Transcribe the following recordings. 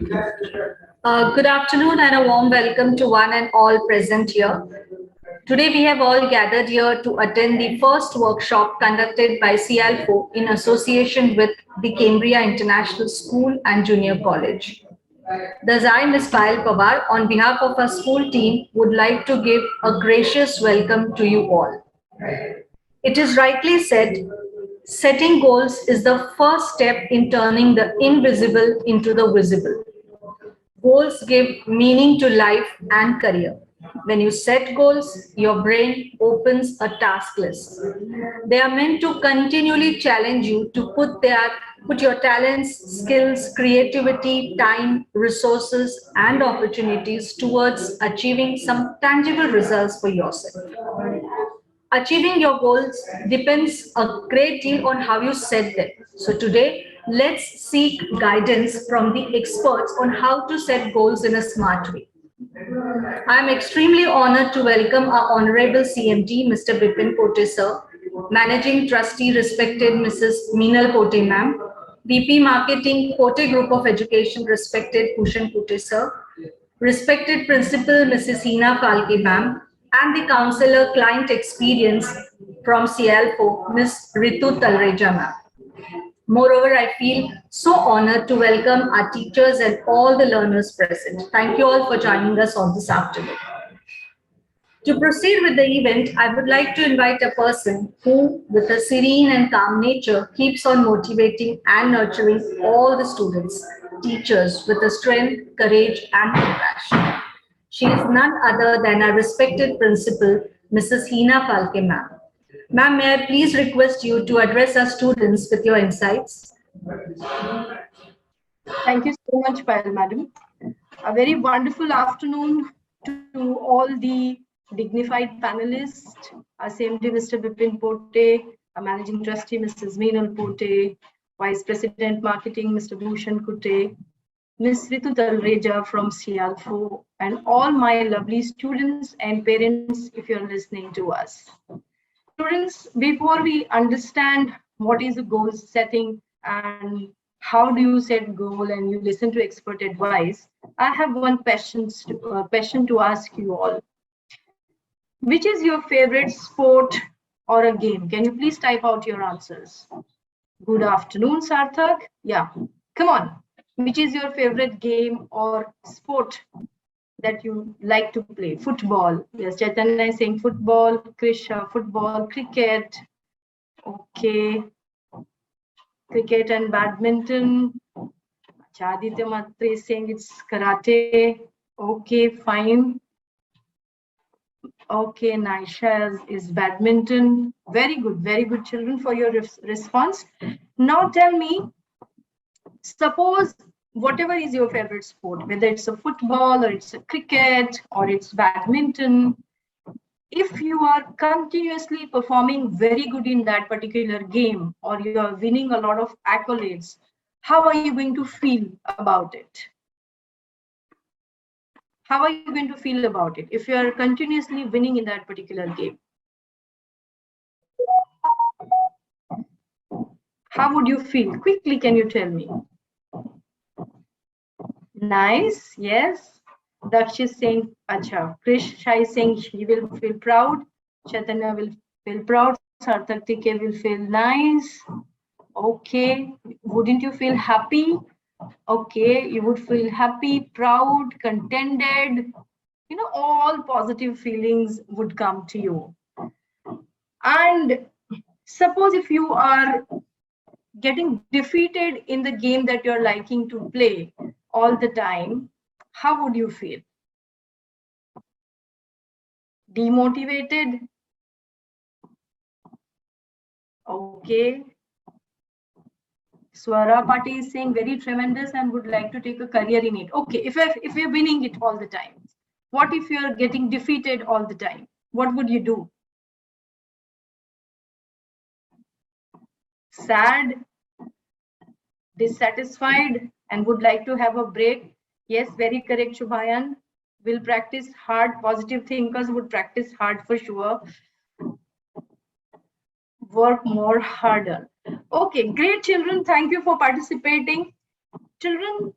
Good afternoon and a warm welcome to one and all present here. Today we have all gathered here to attend the first workshop conducted by CIALFO in association with the Cambria International School and Junior College. Thus I, Ms. Payal Pawar, on behalf of our school team, would like to give a gracious welcome to you all. It is rightly said, setting goals is the first step in turning the invisible into the visible. Goals give meaning to life and career. When you set goals, your brain opens a task list. They are meant to continually challenge you to put your talents, skills, creativity, time, resources, and opportunities towards achieving some tangible results for yourself. Achieving your goals depends a great deal on how you set them. So today, let's seek guidance from the experts on how to set goals in a smart way. I am extremely honored to welcome our Honorable CMD, Mr. Bipin Pote Sir, Managing Trustee, respected Mrs. Meenal Pote Ma'am, VP Marketing, Pote Group of Education, respected Bhushan Pote Sir, respected Principal, Mrs. Hina Falke Ma'am, and the Counselor Client Experience from CIALFO, Ms. Ritu Talreja Ma'am. Moreover, I feel so honored to welcome our teachers and all the learners present. Thank you all for joining us on this afternoon. To proceed with the event, I would like to invite a person who, with a serene and calm nature, keeps on motivating and nurturing all the students, teachers with a strength, courage, and compassion. She is none other than our respected principal, Mrs. Hina Falke Ma'am. Ma'am, may I please request you to address our students with your insights? Thank you so much, Payal Madam. A very wonderful afternoon to all the dignified panelists, our CMD Mr. Bipin Pote, our Managing Trustee Mrs. Meenal Pote, Vice President Marketing Mr. Bhushan Kutte, Ms. Ritu Talreja from CIALFO, and all my lovely students and parents if you're listening to us. Students, before we understand what is the goal setting and how do you set goal and you listen to expert advice, I have one question to ask you all. Which is your favorite sport or a game? Can you please type out your answers? Good afternoon, Sarthak. Yeah, come on. Which is your favorite game or sport that you like to play? Football. Yes, Chaitanya is saying football, Krisha, football, cricket. Okay. Cricket and badminton. Aditya Matre is saying it's karate. Okay, fine. Okay, Naisha is badminton. Very good children for your response. Now tell me, suppose whatever is your favorite sport, whether it's a football or it's a cricket or it's badminton, if you are continuously performing very good in that particular game or you are winning a lot of accolades, how are you going to feel about it? How are you going to feel about it if you are continuously winning in that particular game? How would you feel? Quickly, can you tell me? Nice, yes. Daksh is saying, Acha. Krish is saying he will feel proud. Chaitanya will feel proud. Sarthak Tike will feel nice. Okay. Wouldn't you feel happy? Okay, you would feel happy, proud, contented. You know, all positive feelings would come to you. And suppose if you are getting defeated in the game that you're liking to play all the time, how would you feel? Demotivated? Okay. Swara Pati is saying very tremendous and would like to take a career in it. Okay, if you're winning it all the time, what if you're getting defeated all the time? What would you do? Sad, dissatisfied, and would like to have a break? Yes, very correct, Shubhayan. Will practice hard. Positive thinkers would practice hard for sure. Work more harder. Okay, great children. Thank you for participating. Children,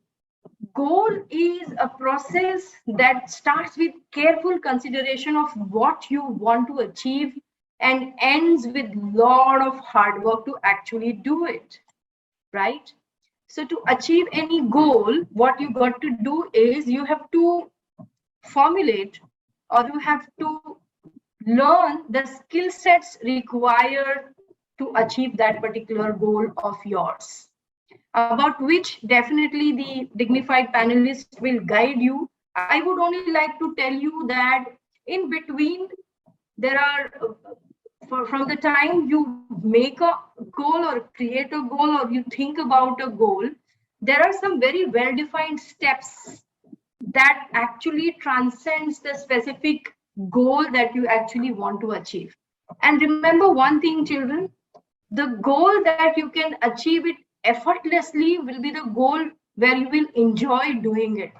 goal is a process that starts with careful consideration of what you want to achieve and ends with lot of hard work to actually do it, right? So to achieve any goal, what you got to do is you have to formulate, or you have to learn the skill sets required to achieve that particular goal of yours, about which definitely the dignified panelists will guide you. I would only like to tell you that in between, there are, from the time you make a goal or create a goal or you think about a goal, there are some very well-defined steps that actually transcends the specific goal that you actually want to achieve. And remember one thing, children, the goal that you can achieve it effortlessly will be the goal where you will enjoy doing it.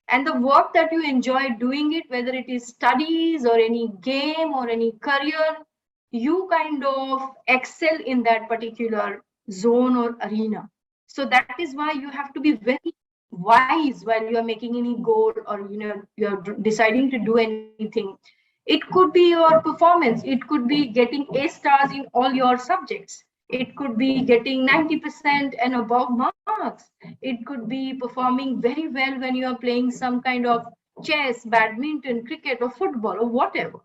And the work that you enjoy doing it, whether it is studies or any game or any career, you kind of excel in that particular zone or arena. So that is why you have to be very wise while you are making any goal, or you're deciding to do anything. It could be your performance, it could be getting A stars in all your subjects, it could be getting 90% and above marks, it could be performing very well when you are playing some kind of chess, badminton, cricket, or football, or whatever.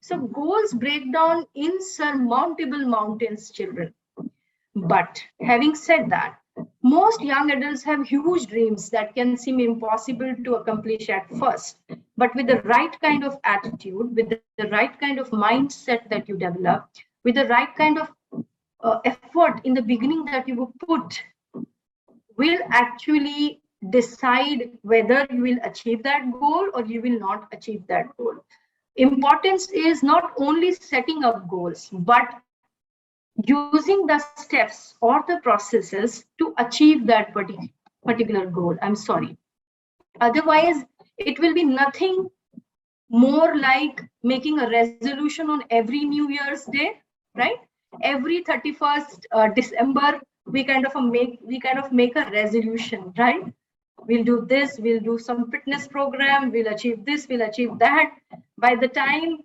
So goals break down insurmountable mountains, children. But having said that, most young adults have huge dreams that can seem impossible to accomplish at first. But with the right kind of attitude, with the right kind of mindset that you develop, with the right kind of effort in the beginning that you will put, will actually decide whether you will achieve that goal or you will not achieve that goal. Importance is not only setting up goals, but using the steps or the processes to achieve that particular goal. I'm sorry. Otherwise, it will be nothing more like making a resolution on every New Year's Day, right? Every 31st December, we kind of make a resolution, right? We'll do this, we'll do some fitness program, we'll achieve this, we'll achieve that. By the time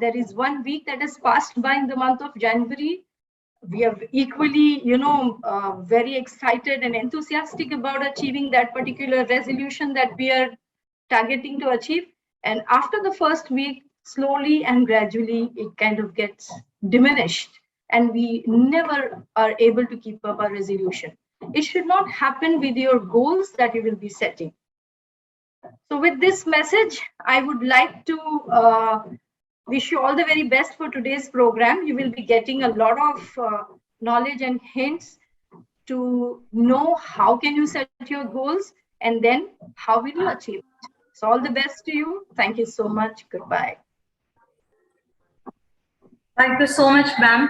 there is 1 week that has passed by in the month of January, we are equally, very excited and enthusiastic about achieving that particular resolution that we are targeting to achieve. And after the first week, slowly and gradually, it kind of gets diminished, and we never are able to keep up our resolution. It should not happen with your goals that you will be setting. So with this message, I would like to wish you all the very best for today's program. You will be getting a lot of knowledge and hints to know how can you set your goals, and then how will you achieve it. So all the best to you. Thank you so much. Goodbye. Thank you so much, ma'am.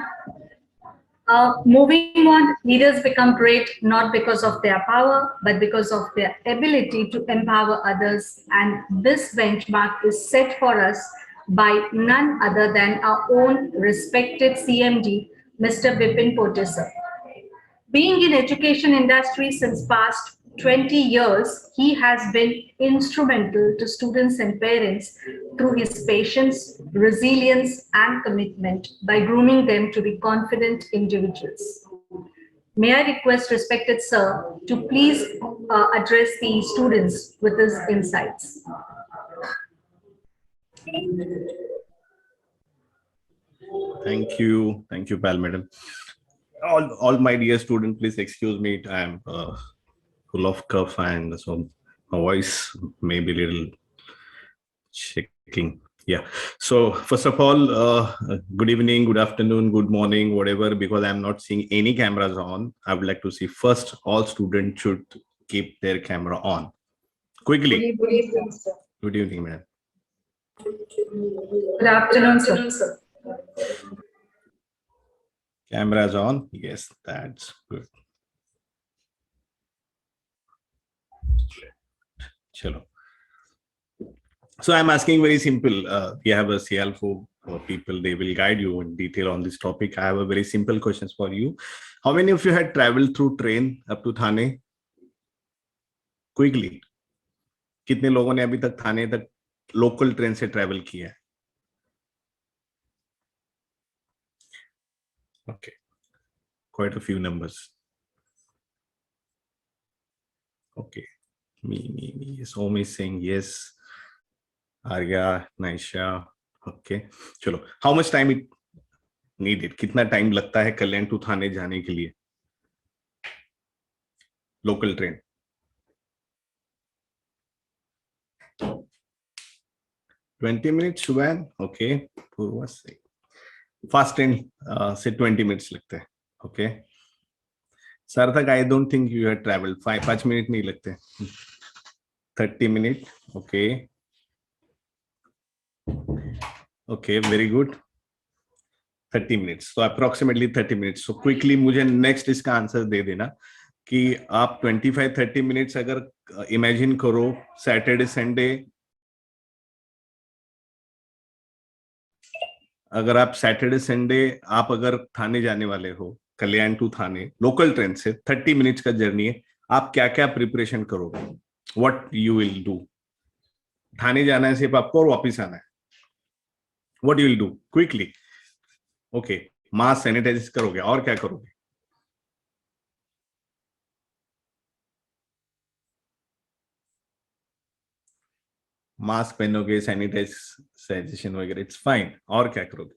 Moving on, leaders become great not because of their power, but because of their ability to empower others. And this benchmark is set for us by none other than our own respected CMD, Mr. Bipin Pote sir. Being in education industry since past 20 years, he has been instrumental to students and parents through his patience, resilience, and commitment by grooming them to be confident individuals. May I request respected sir to please address the students with his insights. Thank you, Pal madam. All my dear students, please excuse me. I am full of cough, and so my voice may be a little shaking. Yeah. So first of all, good evening, good afternoon, good morning, whatever. Because I'm not seeing any cameras on, I would like to see first all students should keep their camera on. Quickly. Good evening, sir. Good evening, madam. Good afternoon, sir. Cameras on. Yes, that's good. Chalo. So I'm asking very simple. We have a CL4 people, they will guide you in detail on this topic. I have a very simple questions for you. How many of you had traveled through train up to Thane? Quickly, कितने लोगों ने अभी तक थाने तक local train से travel किया है? Okay, quite a few numbers. Okay, me. Yes, Om is saying yes. Arya, Naisha. Okay, चलो. How much time it needed? कितना टाइम लगता है कल्याण टू थाने जाने के लिए local train? 20 minutes, Shubhan. Okay, पूर्वा से फास्ट ट्रेन से 20 मिनट्स लगते हैं. ओके, सार्थक, I don't think you have travelled. 5 minute नहीं लगते. 30 minute. Okay, okay, very good. 30 minutes, तो अप्रोक्सीमेटली 30 मिनट्स. सो क्विकली मुझे नेक्स्ट इसका आंसर दे देना कि आप 25-30 मिनट्स अगर इमेजिन करो सैटरडे संडे, अगर आप सैटरडे संडे आप अगर थाने जाने वाले हो, कल्याण टू थाने लोकल ट्रेन से 30 मिनट्स का जर्नी है, आप क्या क्या प्रिपरेशन करोगे? What you will do? Thane जाना है सिर्फ आपको और वापिस आना है. What you will do quickly? Okay, mask sanitize करोगे और क्या करोगे? मास्क पहनोगे, सैनिटाइजेशन वगैरह, इट्स फाइन. और क्या करोगे?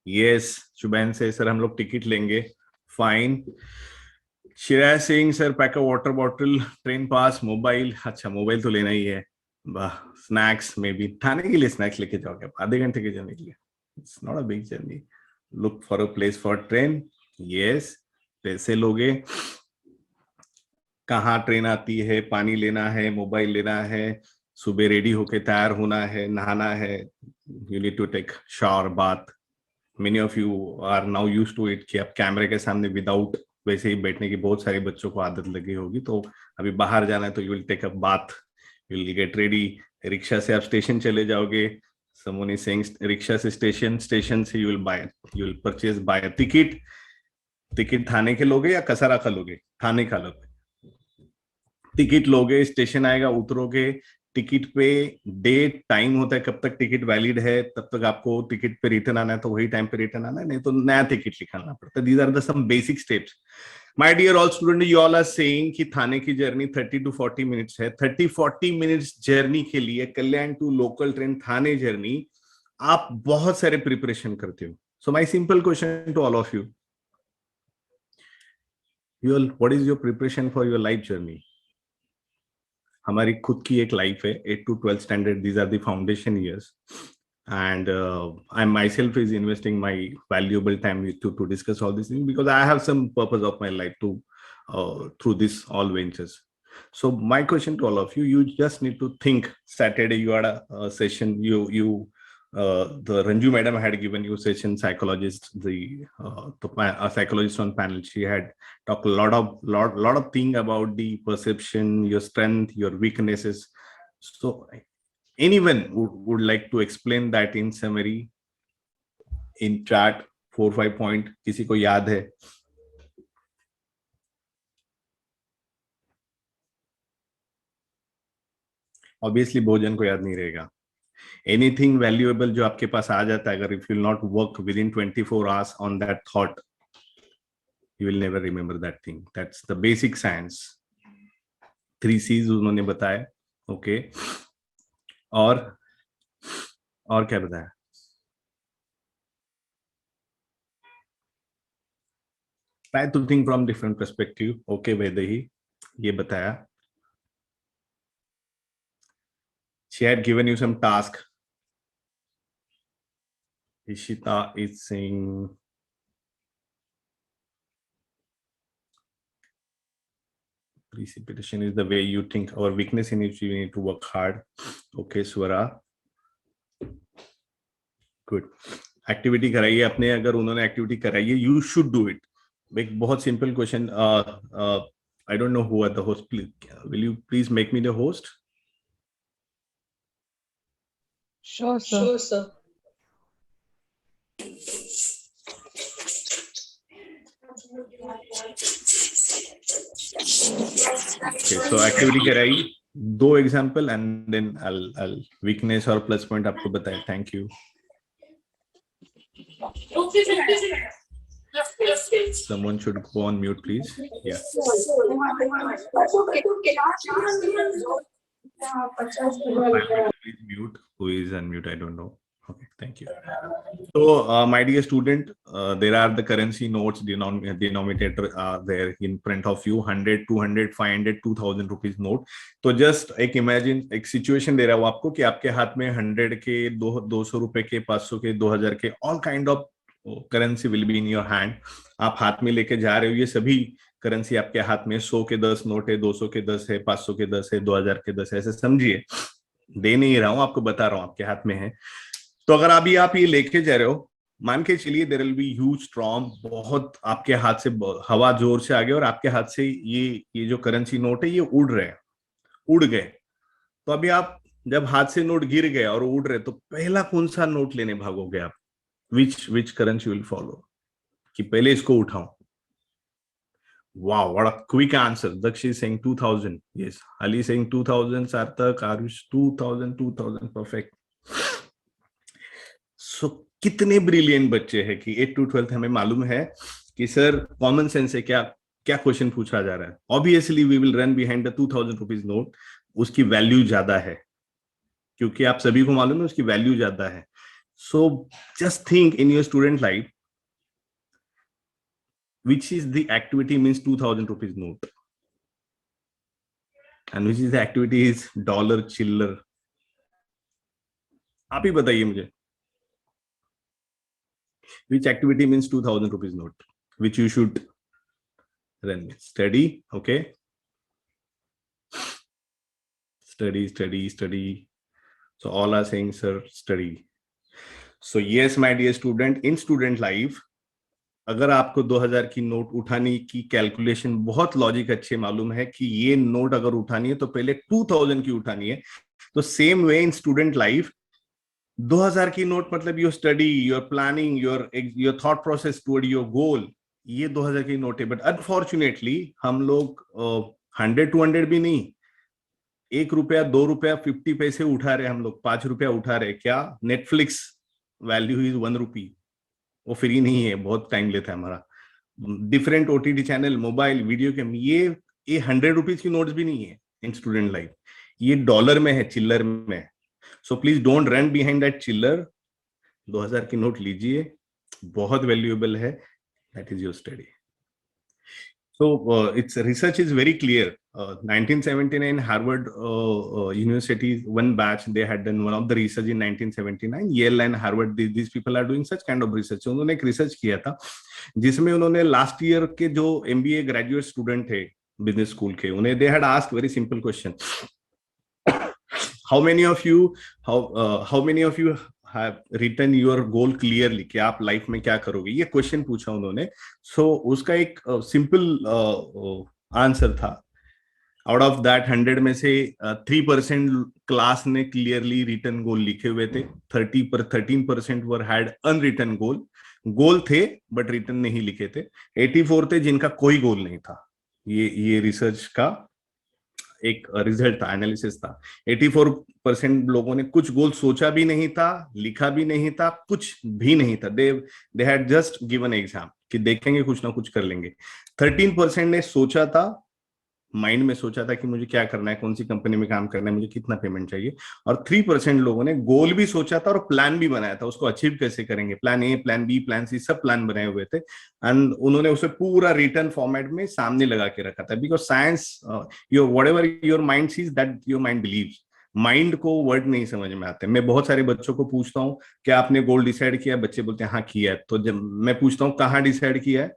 यस, शुभैन से सर हम लोग टिकट लेंगे. Fine. Shreya Singh sir pack अ वाटर बॉटल, ट्रेन पास, मोबाइल. अच्छा, मोबाइल तो लेना ही है. वाह. स्नैक्स में भी थाने के लिए स्नैक्स लेके जाओगे आप आधे घंटे के जाने के लिए? It's not a big journey. Look for a place for train. Yes, पैसे लोगे. कहाँ ट्रेन आती है, पानी लेना है, मोबाइल लेना है, सुबह रेडी होके तैयार होना है, नहाना है. You need to take shower, bath. Many of you are now used to it कि आप कैमरे के सामने विदाउट वैसे ही बैठने की बहुत सारे बच्चों को आदत लगी होगी. तो अभी बाहर जाना है तो you will take a bath, you will get ready. Rickshaw से आप स्टेशन चले जाओगे. समवन इज सेइंग रिक्शा से स्टेशन से you will purchase buy a ticket. Ticket Thane के लोगे या कसारा का लोगे? थाने का लोगे. टिकट लोगे, स्टेशन आएगा, उतरोगे. टिकट पे डेट टाइम होता है कब तक टिकट वैलिड है, तब तक आपको टिकट पे रिटर्न आना है, तो वही टाइम पे रिटर्न आना है, नहीं तो नया टिकट निकालना पड़ता है. These are the some basic steps. My dear all student, you all are saying कि थाने की जर्नी 30 to 40 मिनट्स है. 30-40 मिनट्स जर्नी के लिए Kalyan to local train Thane journey आप बहुत सारे प्रिपरेशन करते हो. So my simple question to all of you, what is your preparation for your life journey? हमारी खुद की एक लाइफ है. 8 to 12 standard, these are the foundation years, and I myself is investing my valuable time to discuss all these things because I have some purpose of my life to through this all ventures. So my question to all of you, you just need to think. Saturday you had a session, the Ranju madam had given you session, psychologist, a psychologist on panel. She had talked a lot of thing about the perception, your strength, your weaknesses. So anyone would like to explain that in summary in chat? 4-5 point किसी को याद है? Obviously भोजन को याद नहीं रहेगा. Anything valuable जो आपके पास आ जाता है, अगर if you will not work within 24 hours on that thought, you will never remember that thing. That's the basic science. 3 C's उन्होंने बताया. Okay, और क्या बताया? Try to think from different perspective. Okay, Vaidehi ये बताया. She had given you some task. Ishita is saying precipitation is the way you think. Our weakness in it, you need to work hard. Okay, Swara. Good. Activity कराइए अपने, अगर उन्होंने activity कराई है, you should do it. एक बहुत simple question. I don't know who are the host. Please, will you please make me the host? Sure, sir. Sure, sir. Okay, so activity कराई, 2 example and then I'll weakness और plus point आपको बताया. Thank you. Someone should go on mute, please. Yeah. Please mute. Who is unmute? I don't know. Okay, thank you. So, my dear student, there are the currency notes denominator there in front of you. 100, 200, 500, 2000 rupees note. तो just एक imagine एक situation दे रहा हूँ आपको कि आपके हाथ में 100 के 200 रुपए के 500 के 2000 के all kind of currency will be in your hand. आप हाथ में लेके जा रहे हो, ये सभी करेंसी आपके हाथ में 100 के 10 नोट है, 200 के 10 है, 500 के 10 है, 2000 के 10 है, ऐसे समझिए. दे नहीं रहा हूं, आपको बता रहा हूं, आपके हाथ में है. तो अगर अभी आप ये लेके जा रहे हो, मान के चलिए there will be huge storm, बहुत आपके हाथ से हवा जोर से आ गई और आपके हाथ से ये जो करेंसी नोट है ये उड़ रहे हैं, उड़ गए. तो अभी आप जब हाथ से नोट गिर गए और उड़ रहे, तो पहला कौन सा नोट लेने भागोगे आप? विच करेंसी विल फॉलो? कि पहले इसको उठाऊं? Wow, what a quick answer. Dakshi is saying 2000. Yes. Ali is saying 2000. Sarthak, Arush, 2000, perfect. So, कितने ब्रिलियंट बच्चे हैं कि 8 to 12 हमें मालूम है कि सर कॉमन सेंस से क्या क्वेश्चन पूछा जा रहा है. Obviously we will run behind the 2000 rupees note. उसकी वैल्यू ज्यादा है, क्योंकि आप सभी को मालूम है उसकी वैल्यू ज्यादा है. So just think in your student life, which is the activity means 2000 rupees note, and which is the activity is dollar chiller. आप ही बताइए मुझे, which activity means 2000 rupees note, which you should run? Study, okay? Study. So all are saying, sir, study. So yes, my dear student, in student life, अगर आपको 2000 की note उठाने की calculation बहुत logic अच्छे मालूम है कि ये नोट अगर उठानी है तो पहले 2000 की उठानी है, तो सेम वे इन स्टूडेंट लाइफ 2000 की नोट मतलब your study, your planning, your thought process toward your goal, ये 2000 की नोट है. बट अनफॉर्चुनेटली हम लोग 100 200 भी नहीं, 1 रुपया 2 रुपया 50 पैसे उठा रहे, हम लोग 5 रुपया उठा रहे. क्या? नेटफ्लिक्स वैल्यू इज 1 रुपी, वो फ्री नहीं है, बहुत टाइम लेता है हमारा. Different OTT channel, mobile, video game, ये 100 रुपीज की नोट्स भी नहीं है इन स्टूडेंट लाइफ. ये डॉलर में है, चिल्लर में है. So please don't run behind that चिल्लर. 2000 की नोट लीजिए, बहुत वैल्यूएबल है. That is your study. So its research is very clear. 1979 Harvard University, one batch, they had done one of the research in 1979. Yale and Harvard, these people are doing such kind of research. उन्होंने एक research किया था जिसमें उन्होंने last year के जो MBA graduate student थे business school के, उन्हें they had asked very simple question. How many of you have written your goal clearly, कि आप लाइफ में क्या करोगे, ये क्वेश्चन पूछा उन्होंने. सो उसका एक सिंपल आंसर था. आउट ऑफ दैट 100 में से 3% क्लास ने क्लियरली रिटन गोल लिखे हुए थे. 13% वर हैड अनरिटन गोल थे बट रिटन नहीं लिखे थे. 84 थे जिनका कोई गोल नहीं था. ये रिसर्च का एक रिजल्ट था, एनालिसिस था. 84% लोगों ने कुछ गोल सोचा भी नहीं था, लिखा भी नहीं था, कुछ भी नहीं था. They had just given exam कि देखेंगे कुछ ना कुछ कर लेंगे. 13% ने सोचा था, माइंड में सोचा था कि मुझे क्या करना है, कौन सी कंपनी में काम करना है, मुझे कितना पेमेंट चाहिए. और 3% लोगों ने गोल भी सोचा था और प्लान भी बनाया था, उसको अचीव कैसे करेंगे, plan A, plan B, plan C, सब प्लान बनाए हुए थे. एंड उन्होंने उसे पूरा रिटर्न फॉर्मेट में सामने लगा के रखा था. Because science, your whatever your mind sees that your mind believes. Mind को वर्ड नहीं समझ में आते. मैं बहुत सारे बच्चों को पूछता हूँ क्या आपने गोल डिसाइड किया, बच्चे बोलते हैं हाँ किया है. तो जब मैं पूछता हूँ कहाँ डिसाइड किया है,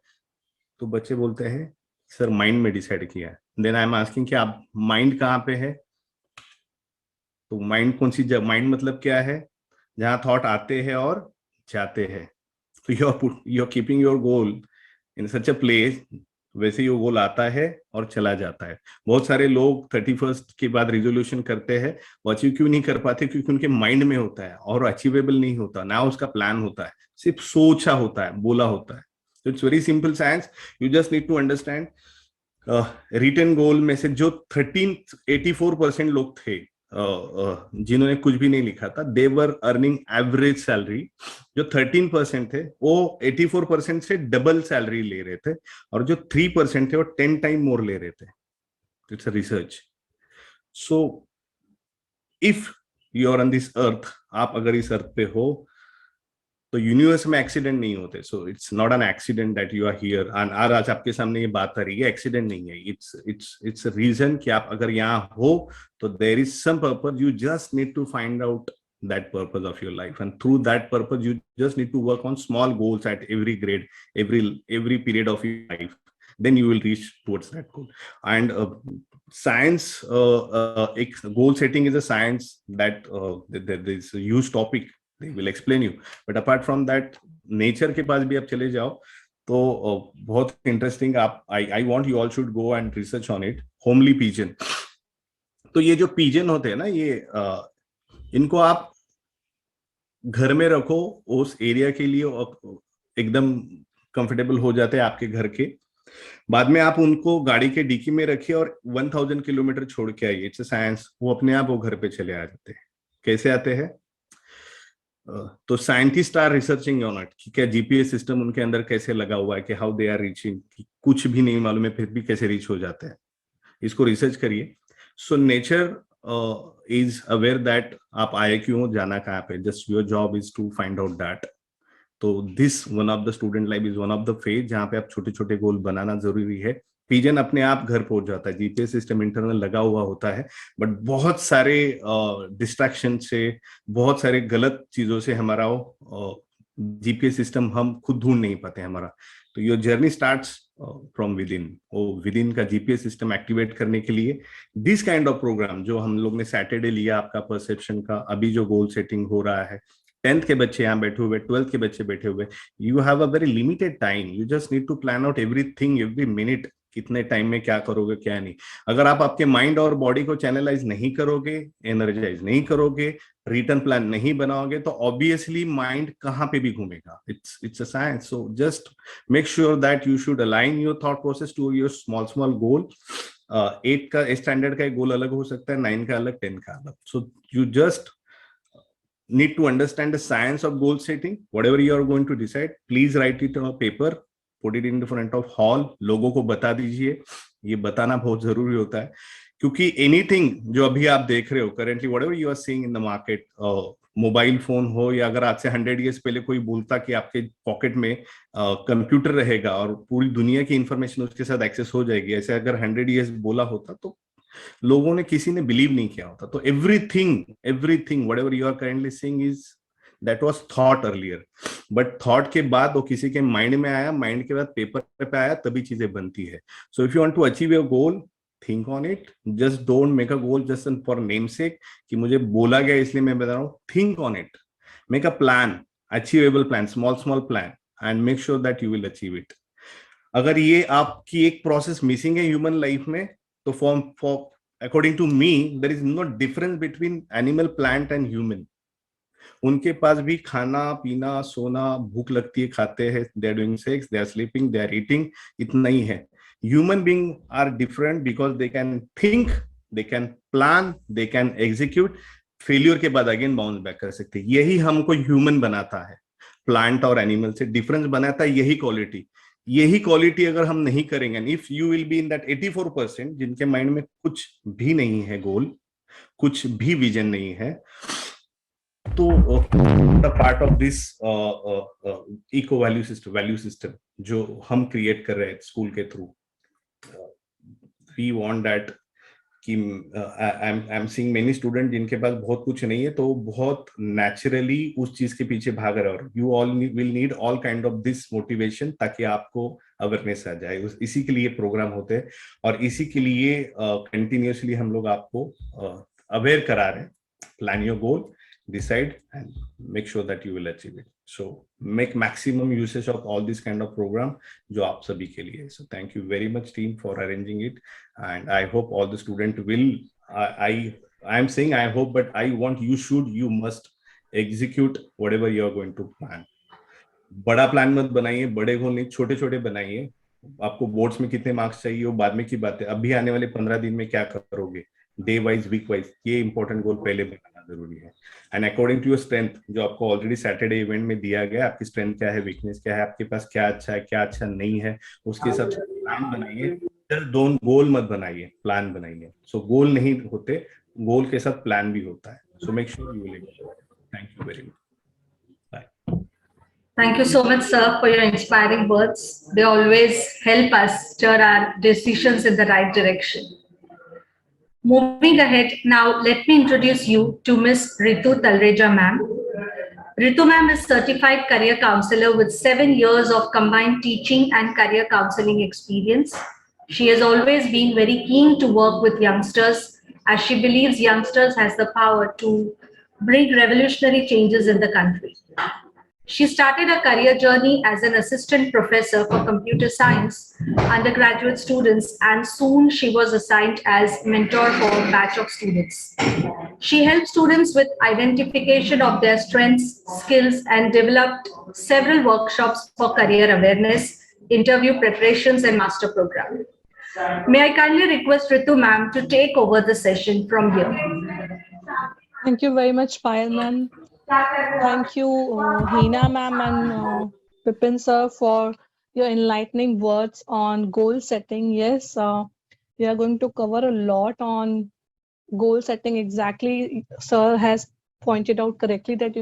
तो बच्चे बोलते हैं सर माइंड में डिसाइड किया है. देन आई एम आस्किंग कि आप माइंड कहाँ पे है, तो माइंड कौन सी, माइंड मतलब क्या है, जहां थॉट आते हैं और जाते हैं. तो you are keeping your goal in such a place, वैसे योर गोल आता है और चला जाता है. बहुत सारे लोग 31st के बाद रिजोल्यूशन करते हैं, वो अचीव क्यों नहीं कर पाते, क्योंकि उनके माइंड में होता है और अचीवेबल नहीं होता ना, उसका प्लान होता है, सिर्फ सोचा होता है, बोला होता है. So it's very simple science. You just need to understand written goal में से जो 84% लोग थे जिन्होंने कुछ भी नहीं लिखा था, दे वर अर्निंग एवरेज सैलरी। जो 13% थे वो 84% से डबल सैलरी ले रहे थे, और जो 3% थे वो 10 टाइम मोर ले रहे थे। It's a research. So if you are on this earth, आप अगर इस अर्थ पे हो, तो यूनिवर्स में एक्सीडेंट नहीं होते। So it's not an accident that you are here and आज आपके सामने ये बात आ रही है, एक्सीडेंट नहीं है। इट्स रीजन कि आप अगर यहाँ हो तो there is some purpose. You just need to find out that purpose of your life, and through that purpose you just need to work on small goals at every grade, every period of your life. Then you will reach towards that goal. And science, goal setting is a science that there is a huge topic. They will explain you, but apart from that, nature के पास भी आप चले जाओ तो बहुत interesting. आप I want you all should go and research on it. Homely pigeon. तो ये जो pigeon होते हैं ना, ये इनको आप घर में रखो, उस एरिया के लिए एकदम कंफर्टेबल हो जाते हैं आपके घर के। बाद में आप उनको गाड़ी के डिक्की में रखिए और 1000 किलोमीटर छोड़ के आइए। It's science. वो अपने आप वो घर पे चले आ जाते हैं। कैसे आते हैं? तो scientist are researching on it कि क्या जीपीएस सिस्टम उनके अंदर कैसे लगा हुआ है, कि हाउ दे आर रीचिंग, कुछ भी नहीं मालूम है फिर भी कैसे रीच हो जाते हैं। इसको रिसर्च करिए। So nature is aware that आप आए क्यों हो, जाना कहाँ पे, just your job is to find out that. तो this one of the student life is one of the phase जहाँ पे आप छोटे छोटे गोल बनाना जरूरी है। पिजन अपने आप घर पहुंच जाता है, जीपीएस सिस्टम इंटरनल लगा हुआ होता है, बट बहुत सारे डिस्ट्रैक्शन से, बहुत सारे गलत चीजों से हमारा जीपीएस सिस्टम हम खुद ढूंढ नहीं पाते हमारा। तो your journey starts from with in. वो विद इन का जीपीएस सिस्टम एक्टिवेट करने के लिए दिस काइंड ऑफ प्रोग्राम जो हम लोग ने सैटरडे लिया आपका परसेप्शन का, अभी जो गोल सेटिंग हो रहा है, 10th के बच्चे यहाँ बैठे हुए, 12th के बच्चे बैठे हुए, you have a very limited time. You just need to plan out everything, every minute, कितने टाइम में क्या करोगे क्या नहीं। अगर आप आपके माइंड और बॉडी को चैनलाइज नहीं करोगे, एनर्जाइज नहीं करोगे, रिटर्न प्लान नहीं बनाओगे, तो ऑब्वियसली माइंड कहाँ पे भी घूमेगा। It's a science. So just make sure that you should align your thought process to your small goal. 8 का स्टैंडर्ड का एक गोल अलग हो सकता है, 9 का अलग, 10 का अलग। So you just need to understand the science of goal setting. Whatever you are going to decide, please write it on a paper, put it in the front of hall. लोगों को बता दीजिए। ये बताना बहुत जरूरी होता है, क्योंकि एनीथिंग जो अभी आप देख रहे हो currently, whatever you are seeing in the market, mobile phone हो, या अगर आज से 100 years पहले कोई बोलता कि आपके पॉकेट में कंप्यूटर रहेगा और पूरी दुनिया की इंफॉर्मेशन उसके साथ एक्सेस हो जाएगी, ऐसे अगर 100 years बोला होता तो लोगों ने, किसी ने बिलीव नहीं किया होता। तो everything whatever you are currently seeing is that was thought earlier, but thought के बाद वो किसी के माइंड में आया, माइंड के बाद पेपर पे आया, तभी चीजें बनती है। So if you want to achieve your goal, think on it. Just don't make a goal just for name sake कि मुझे बोला गया इसलिए मैं बता रहा हूँ। Think on it, make a plan, achievable plan, small plan, and make sure that you will achieve it. अगर ये आपकी एक प्रोसेस मिसिंग है ह्यूमन लाइफ में, तो for according to me there is no difference between animal, plant and human. उनके पास भी खाना पीना सोना, भूख लगती है, खाते हैं, they are doing sex, they are sleeping, they are eating, इतना ही है। Human being are different because they can think, they can plan, they can execute, failure के बाद अगेन बाउंस बैक कर सकते हैं। यही हमको ह्यूमन बनाता है, प्लांट और एनिमल से डिफरेंस बनाता है यही क्वालिटी। यही क्वालिटी अगर हम नहीं करेंगे, if you will be in that 84% जिनके माइंड में कुछ भी नहीं है गोल, कुछ भी विजन नहीं है, तो the part of this eco value system जो हम क्रिएट कर रहे हैं स्कूल के थ्रू, वी वांट दैट कि I am seeing many student जिनके पास बहुत कुछ नहीं है, तो बहुत नेचुरली उस चीज के पीछे भाग रहे हैं। You all will need all kind of this motivation, ताकि आपको अवेयरनेस आ जाए। इसी के लिए प्रोग्राम होते हैं और इसी के लिए कंटिन्यूसली हम लोग आपको अवेयर करा रहे हैं। Plan your goal, decide and make sure that you will achieve it. So make maximum usage of all this kind of program जो आप सभी के लिए है। So thank you very much team for arranging it, and I hope all the student will, I am saying I hope, but I want you must execute whatever you are going to plan. बड़ा plan मत बनाइए, बड़े गोल नहीं, छोटे छोटे बनाइए। आपको boards में कितने मार्क्स चाहिए वो बाद में की बात है, अभी आने वाले 15 दिन में क्या करोगे, डे वाइज, वीक वाइज, ये इंपॉर्टेंट गोल पहले बनाना जरूरी है। And according to your strength, जो आपको ऑलरेडी सैटरडे इवेंट में दिया गया, आपकी स्ट्रेंथ क्या है, वीकनेस क्या है, आपके पास क्या अच्छा है, क्या अच्छा नहीं है, उसके हिसाब से प्लान बनाइए। दोनों गोल मत बनाइए, प्लान बनाइए। सो गोल नहीं होते, गोल के साथ प्लान भी होता है। So make sure you will. Thank you very much. Thank you so much, sir, for your inspiring words. They always help us steer our decisions in the right direction. Moving ahead, now let me introduce you to Miss Ritu Talreja ma'am. Ritu ma'am is certified career counselor with 7 years of combined teaching and career counseling experience. She has always been very keen to work with youngsters as she believes youngsters has the power to bring revolutionary changes in the country. She started her career journey as an assistant professor for computer science undergraduate students, and soon she was assigned as mentor for a batch of students. She helped students with identification of their strengths, skills, and developed several workshops for career awareness, interview preparations, and master program. May I kindly request Ritu ma'am to take over the session from here. Thank you very much, Payal ma'am. Thank you, Hina ma'am and Pipin sir, for your enlightening words on goal setting. Yes, we are going to cover a lot on goal setting. Exactly, sir has pointed out correctly that,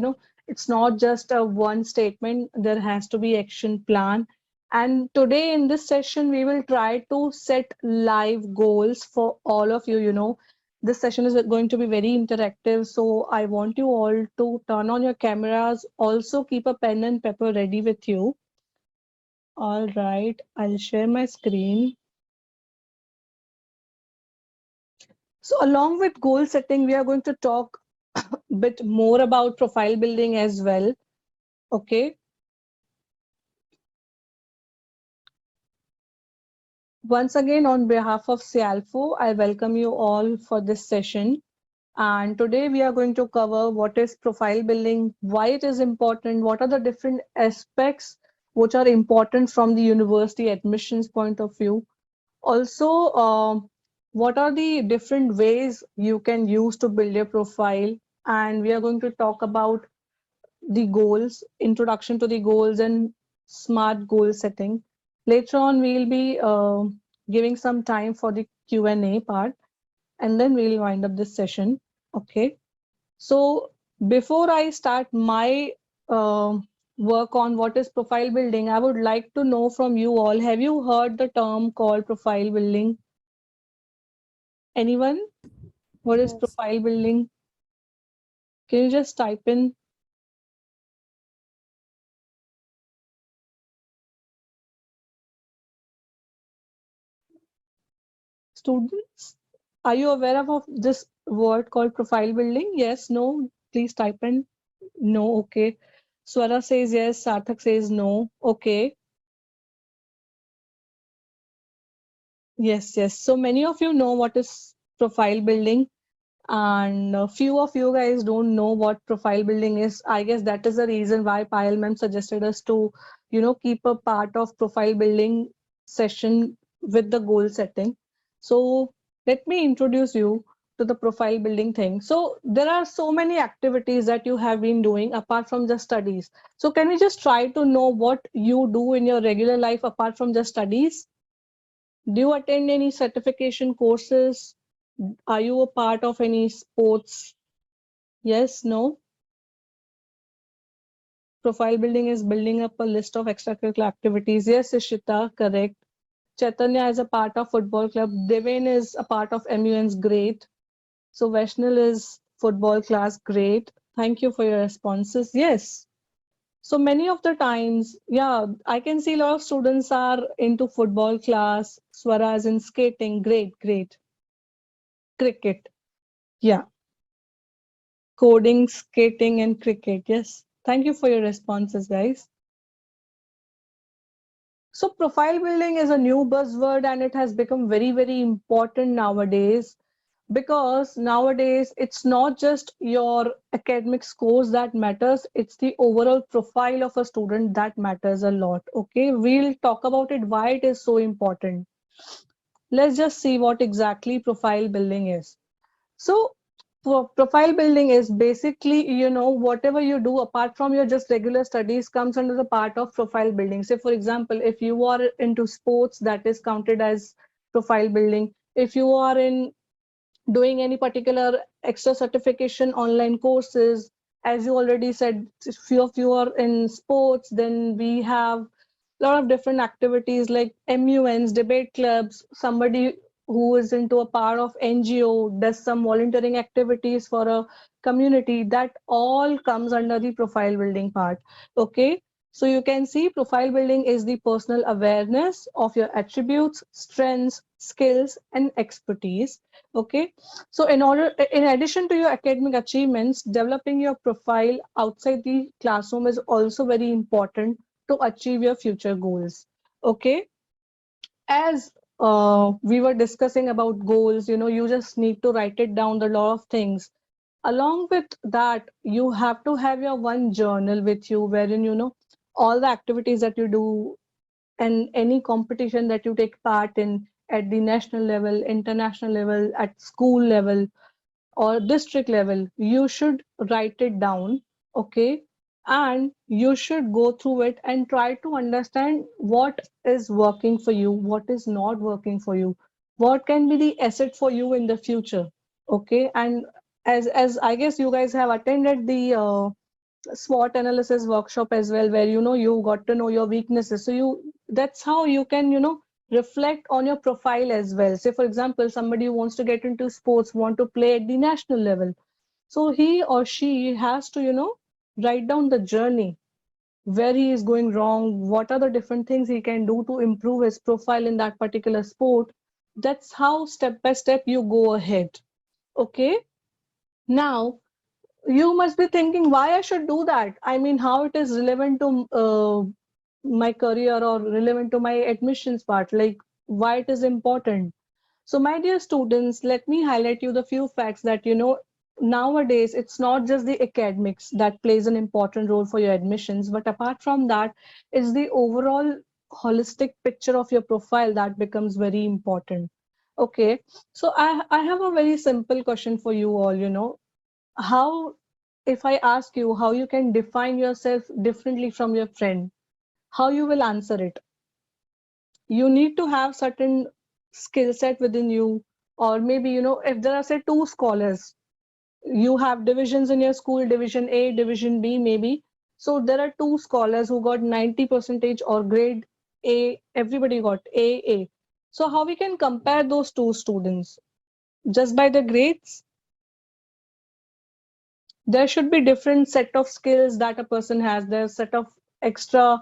it's not just a one statement, there has to be action plan. And today in this session, we will try to set live goals for all of you. This session is going to be very interactive. So I want you all to turn on your cameras. Also keep a pen and paper ready with you. All right, I'll share my screen. So along with goal setting, we are going to talk a bit more about profile building as well. Okay. Once again, on behalf of CIALFO, I welcome you all for this session. And today we are going to cover what is profile building, why it is important, what are the different aspects which are important from the university admissions point of view. Also, what are the different ways you can use to build your profile. And we are going to talk about the goals, introduction to the goals and smart goal setting. Later on, we'll be giving some time for the Q&A part, and then we'll wind up this session. Okay. So before I start my work on what is profile building, I would like to know from you all, have you heard the term called profile building? Anyone? What is profile building? Can you just type in? Students, are you aware of this word called profile building? Yes, no, please type in. No, okay. Swara says yes, Sarthak says no. Okay. Yes, yes. So many of you know what is profile building, and a few of you guys don't know what profile building is. I guess that is the reason why Payal ma'am suggested us to, keep a part of profile building session with the goal setting. So let me introduce you to the profile building thing. So there are so many activities that you have been doing apart from just studies. So can we just try to know what you do in your regular life apart from just studies? Do you attend any certification courses? Are you a part of any sports? Yes, no? Profile building is building up a list of extracurricular activities. Yes, Ishita, correct. Chaitanya is a part of football club. Devin is a part of MUN's, great. So Vaishnal is football class, great. Thank you for your responses. Yes. So many of the times, yeah, I can see a lot of students are into football class, Swara is in skating, great, great. Cricket, yeah. Coding, skating, and cricket, yes. Thank you for your responses, guys. So profile building is a new buzzword and it has become very, very important nowadays. because nowadays it's not just your academic scores that matters, it's the overall profile of a student that matters a lot. Okay, we'll talk about it, why it is so important. Let's just see what exactly profile building is. So profile building is basically, whatever you do apart from your just regular studies comes under the part of profile building. Say, for example, if you are into sports, that is counted as profile building. If you are in doing any particular extra certification online courses, as you already said, if few of you are in sports, then we have a lot of different activities like MUNs, debate clubs, somebody who is into a part of NGO, does some volunteering activities for a community, that all comes under the profile building part. Okay, so you can see profile building is the personal awareness of your attributes, strengths, skills, and expertise. Okay, so in addition to your academic achievements, developing your profile outside the classroom is also very important to achieve your future goals. Okay, as we were discussing about goals, you just need to write it down, the lot of things. Along with that, you have to have your one journal with you, wherein all the activities that you do and any competition that you take part in at the national level, international level, at school level, or district level, you should write it down. Okay, and you should go through it and try to understand what is working for you, what is not working for you, what can be the asset for you in the future. Okay, and as I guess you guys have attended the SWOT analysis workshop as well, where you got to know your weaknesses, so that's how you can reflect on your profile as well. Say, for example, somebody who wants to get into sports, want to play at the national level, so he or she has to write down the journey, where he is going wrong, what are the different things he can do to improve his profile in that particular sport. That's how step by step you go ahead. Okay, now you must be thinking why I should do that. I mean, how it is relevant to my career or relevant to my admissions part, like why it is important. So, my dear students, let me highlight you the few facts that nowadays it's not just the academics that plays an important role for your admissions, but apart from that, it's the overall holistic picture of your profile that becomes very important. Okay, so I have a very simple question for you all. How, if I ask you how you can define yourself differently from your friend, how you will answer it? You need to have certain skill set within you, or maybe if there are, say, two scholars, you have divisions in your school, division A, division B, maybe. So there are two scholars who got 90 percentage or grade A, everybody got A. So how we can compare those two students? Just by the grades? There should be different set of skills that a person has. There's set of extra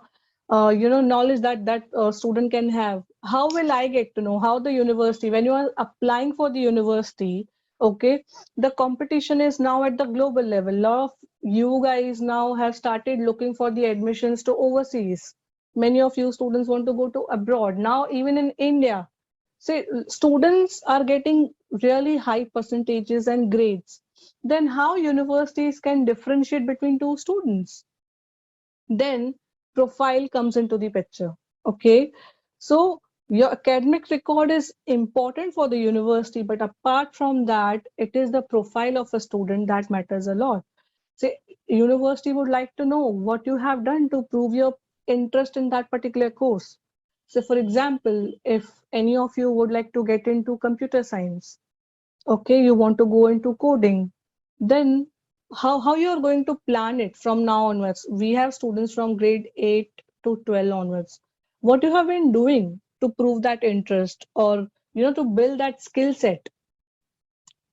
knowledge that student can have. How will I get to know? How the university, when you are applying for the university, okay, the competition is now at the global level. A lot of you guys now have started looking for the admissions to overseas. Many of you students want to go to abroad now. Even in India, say, students are getting really high percentages and grades. Then how universities can differentiate between two students? Then profile comes into the picture. Okay, so your academic record is important for the university, but apart from that, it is the profile of a student that matters a lot. Say, university would like to know what you have done to prove your interest in that particular course. So, for example, if any of you would like to get into computer science, okay, you want to go into coding, then how you are going to plan it from now onwards? We have students from grade 8 to 12 onwards. What you have been doing to prove that interest, or to build that skill set?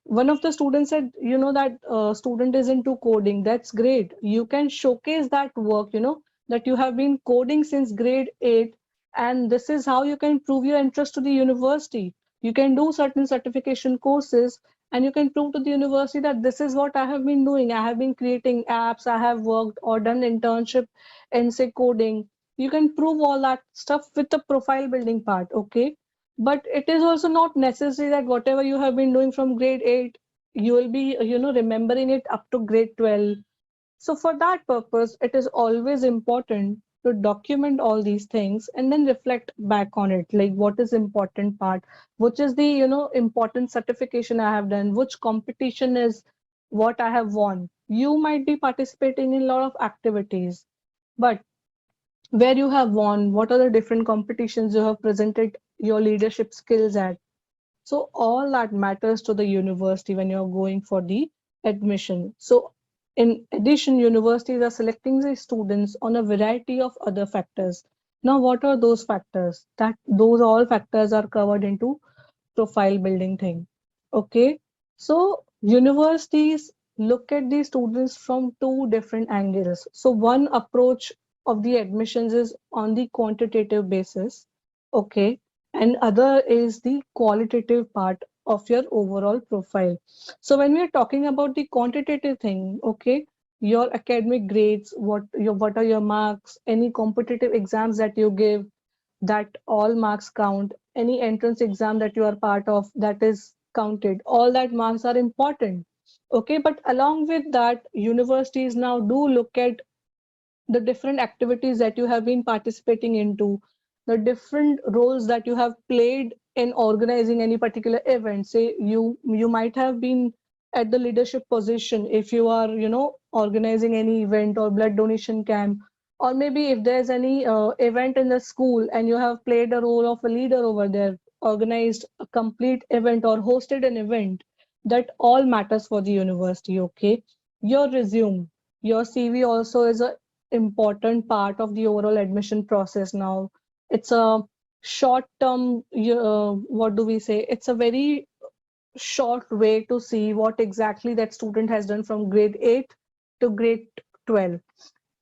One of the students said, that student is into coding. That's great. You can showcase that work, that you have been coding since grade 8, and this is how you can prove your interest to the university. You can do certain certification courses, and you can prove to the university that this is what I have been doing. I have been creating apps, I have worked or done internship in, say, coding. You can prove all that stuff with the profile building part. Okay, but it is also not necessary that whatever you have been doing from grade 8, you will be, remembering it up to grade 12. So for that purpose, it is always important to document all these things and then reflect back on it. Like, what is important part? Which is the, important certification I have done? Which competition is what I have won? You might be participating in a lot of activities, but where you have won, what are the different competitions you have presented your leadership skills at? So all that matters to the university when you're going for the admission. So in addition, universities are selecting the students on a variety of other factors. Now, what are those factors? That those all factors are covered into profile building thing. Okay. So universities look at the students from two different angles. So one approach of the admissions is on the quantitative basis. Okay, and other is the qualitative part of your overall profile. So when we are talking about the quantitative thing, okay, your academic grades, what are your marks, any competitive exams that you give, that all marks count, any entrance exam that you are part of, that is counted, all that marks are important. Okay, but along with that, universities now do look at the different activities that you have been participating into, the different roles that you have played in organizing any particular event. Say you might have been at the leadership position if you are, organizing any event or blood donation camp, or maybe if there's any event in the school and you have played a role of a leader over there, organized a complete event or hosted an event, that all matters for the university. Okay, your resume, your CV also is a important part of the overall admission process now. It's a short term, what do we say? It's a very short way to see what exactly that student has done from grade 8 to grade 12.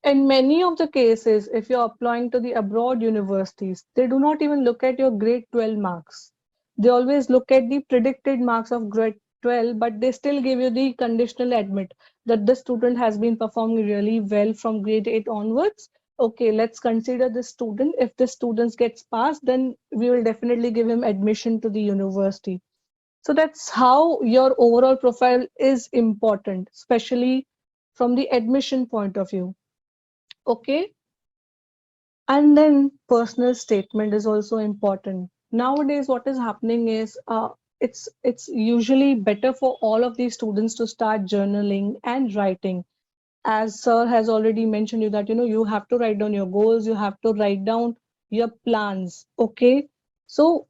In many of the cases, if you're applying to the abroad universities, they do not even look at your grade 12 marks. They always look at the predicted marks of grade 12, but they still give you the conditional admit that the student has been performing really well from grade 8 onwards. Okay, let's consider this student. If the student gets passed, then we will definitely give him admission to the university. So that's how your overall profile is important, especially from the admission point of view. Okay, and then personal statement is also important. Nowadays, what is happening is it's usually better for all of these students to start journaling and writing. As sir has already mentioned you that you have to write down your goals, you have to write down your plans. Okay, so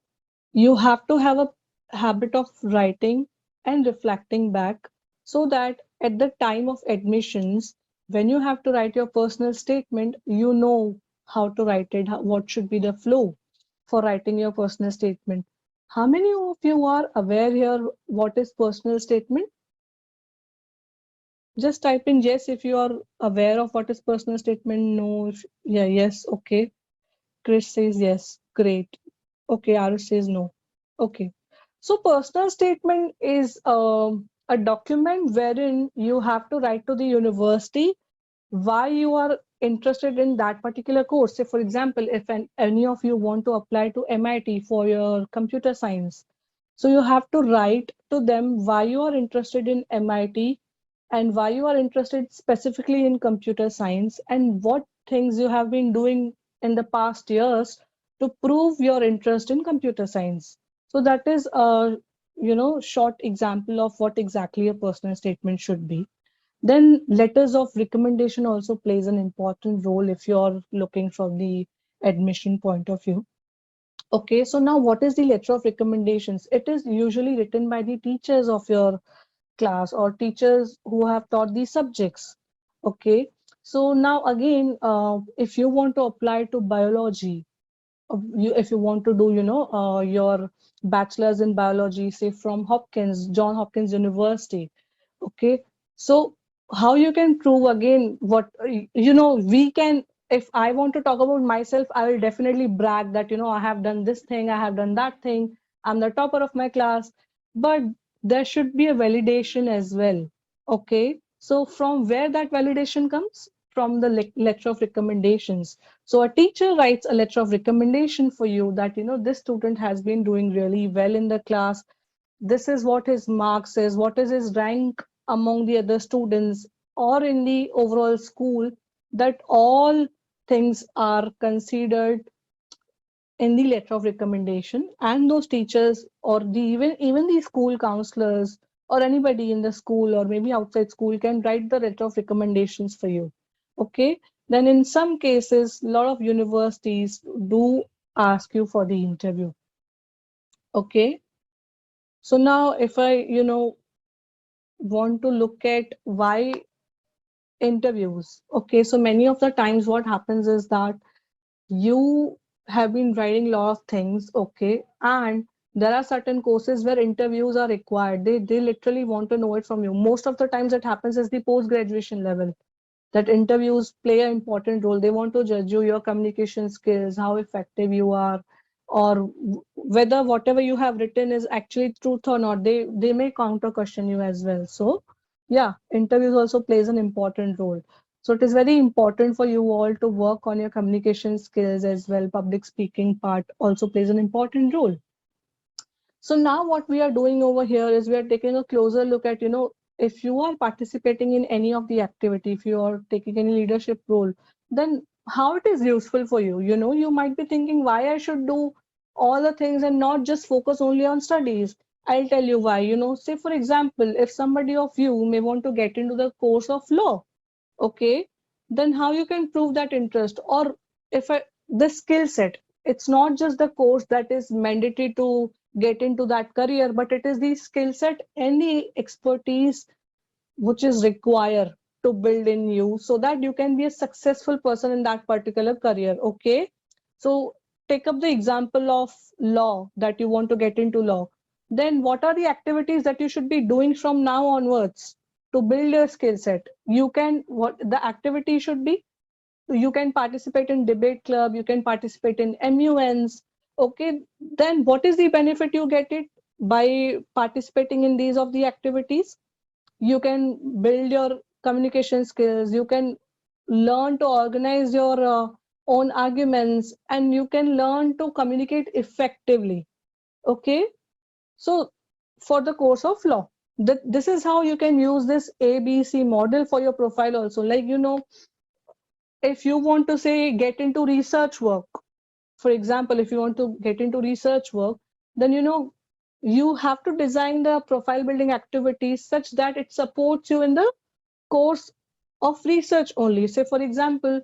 you have to have a habit of writing and reflecting back, so that at the time of admissions, when you have to write your personal statement, you know how to write it, what should be the flow for writing your personal statement. How many of you are aware here what is personal statement? Just type in yes if you are aware of what is personal statement. No, yeah, yes, okay. Chris says yes, great. Okay, Arush says no. Okay. So personal statement is a document wherein you have to write to the university why you are interested in that particular course. Say, for example, if any of you want to apply to MIT for your computer science, so you have to write to them why you are interested in MIT and why you are interested specifically in computer science and what things you have been doing in the past years to prove your interest in computer science. So that is a short example of what exactly a personal statement should be. Then letters of recommendation also plays an important role if you're looking from the admission point of view. Okay, so now what is the letter of recommendations? It is usually written by the teachers of your class or teachers who have taught these subjects. Okay, so now again, if you want to apply to biology, if you want to do your bachelor's in biology, say from John Hopkins University. Okay, so how you can prove again what we can, if I want to talk about myself, I will definitely brag that I have done this thing, I have done that thing, I'm the topper of my class. But there should be a validation as well. Okay, so from where that validation comes? from the letter of recommendations. So a teacher writes a letter of recommendation for you that, this student has been doing really well in the class. This is what his marks is, what is his rank among the other students or in the overall school, that all things are considered in the letter of recommendation, and those teachers or even the school counselors or anybody in the school or maybe outside school can write the letter of recommendations for you. Okay, then in some cases a lot of universities do ask you for the interview. Okay, so now if I want to look at why interviews. Okay, so many of the times what happens is that you have been writing a lot of things, okay, and there are certain courses where interviews are required. They literally want to know it from you. Most of the times it happens is the post-graduation level, that interviews play an important role. They want to judge you, your communication skills, how effective you are, or whether whatever you have written is actually truth or not. They may counter question you as well. So yeah, interviews also plays an important role. So it is very important for you all to work on your communication skills as well. Public speaking part also plays an important role. So now what we are doing over here is we are taking a closer look at, if you are participating in any of the activity, if you are taking any leadership role, then how it is useful for you. You might be thinking why I should do all the things and not just focus only on studies. I'll tell you why. Say for example, if somebody of you may want to get into the course of law, okay, then how you can prove that interest, or the skill set. It's not just the course that is mandatory to get into that career, but it is the skill set and the expertise which is required to build in you so that you can be a successful person in that particular career. Okay, so take up the example of law, that you want to get into law. Then what are the activities that you should be doing from now onwards to build your skill set? What the activity should be, you can participate in debate club, you can participate in MUNs. Okay, then what is the benefit you get it by participating in these of the activities? You can build your communication skills, you can learn to organize your own arguments, and you can learn to communicate effectively. Okay, so for the course of law, this is how you can use this ABC model for your profile also. Like, if you want to say get into research work, for example, if you want to get into research work, then you have to design the profile building activities such that it supports you in the course of research only. Say for example,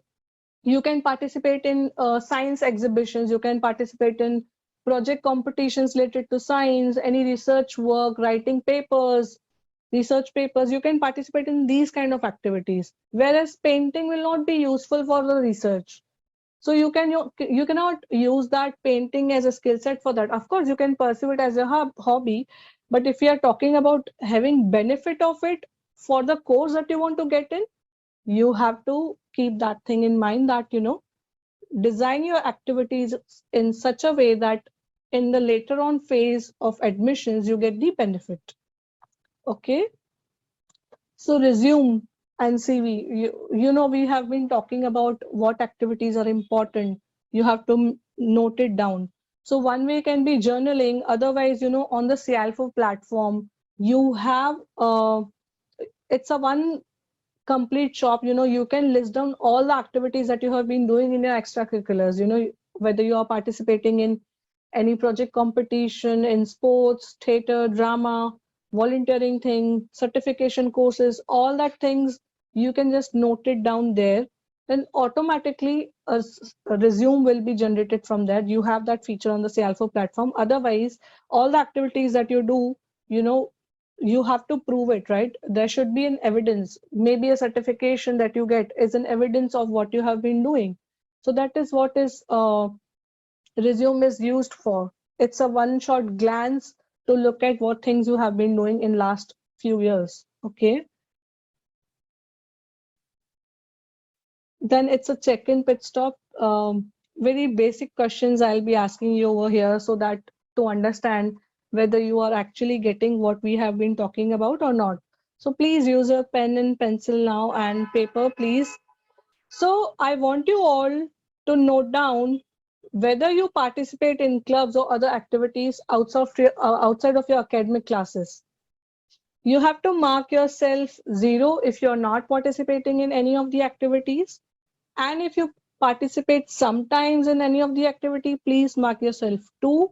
you can participate in science exhibitions, you can participate in project competitions related to science, any research work, writing papers, research papers, you can participate in these kind of activities, whereas painting will not be useful for the research. So you cannot use that painting as a skill set for that. Of course you can pursue it as a hobby, but if you are talking about having benefit of it for the course that you want to get in, you have to keep that thing in mind, that design your activities in such a way that in the later on phase of admissions you get the benefit. Okay, so resume and CV, we have been talking about what activities are important. You have to note it down. So one way can be journaling. Otherwise, on the CIALFO platform, you have it's a one complete shop. You can list down all the activities that you have been doing in your extracurriculars. Whether you are participating in any project competition, in sports, theater, drama, volunteering thing, certification courses, all that things, you can just note it down there. Then automatically a resume will be generated from there. You have that feature on the CIALFO platform. Otherwise, all the activities that you do, you have to prove it, right? There should be an evidence. Maybe a certification that you get is an evidence of what you have been doing. So that is what is resume is used for. It's a one-shot glance to look at what things you have been doing in last few years. Okay, then it's a check-in pit stop. Very basic questions I'll be asking you over here so that to understand whether you are actually getting what we have been talking about or not. So please use your pen and pencil now and paper, please. So I want you all to note down whether you participate in clubs or other activities outside of your academic classes. You have to mark yourself 0 if you're not participating in any of the activities. And if you participate sometimes in any of the activity, please mark yourself 2.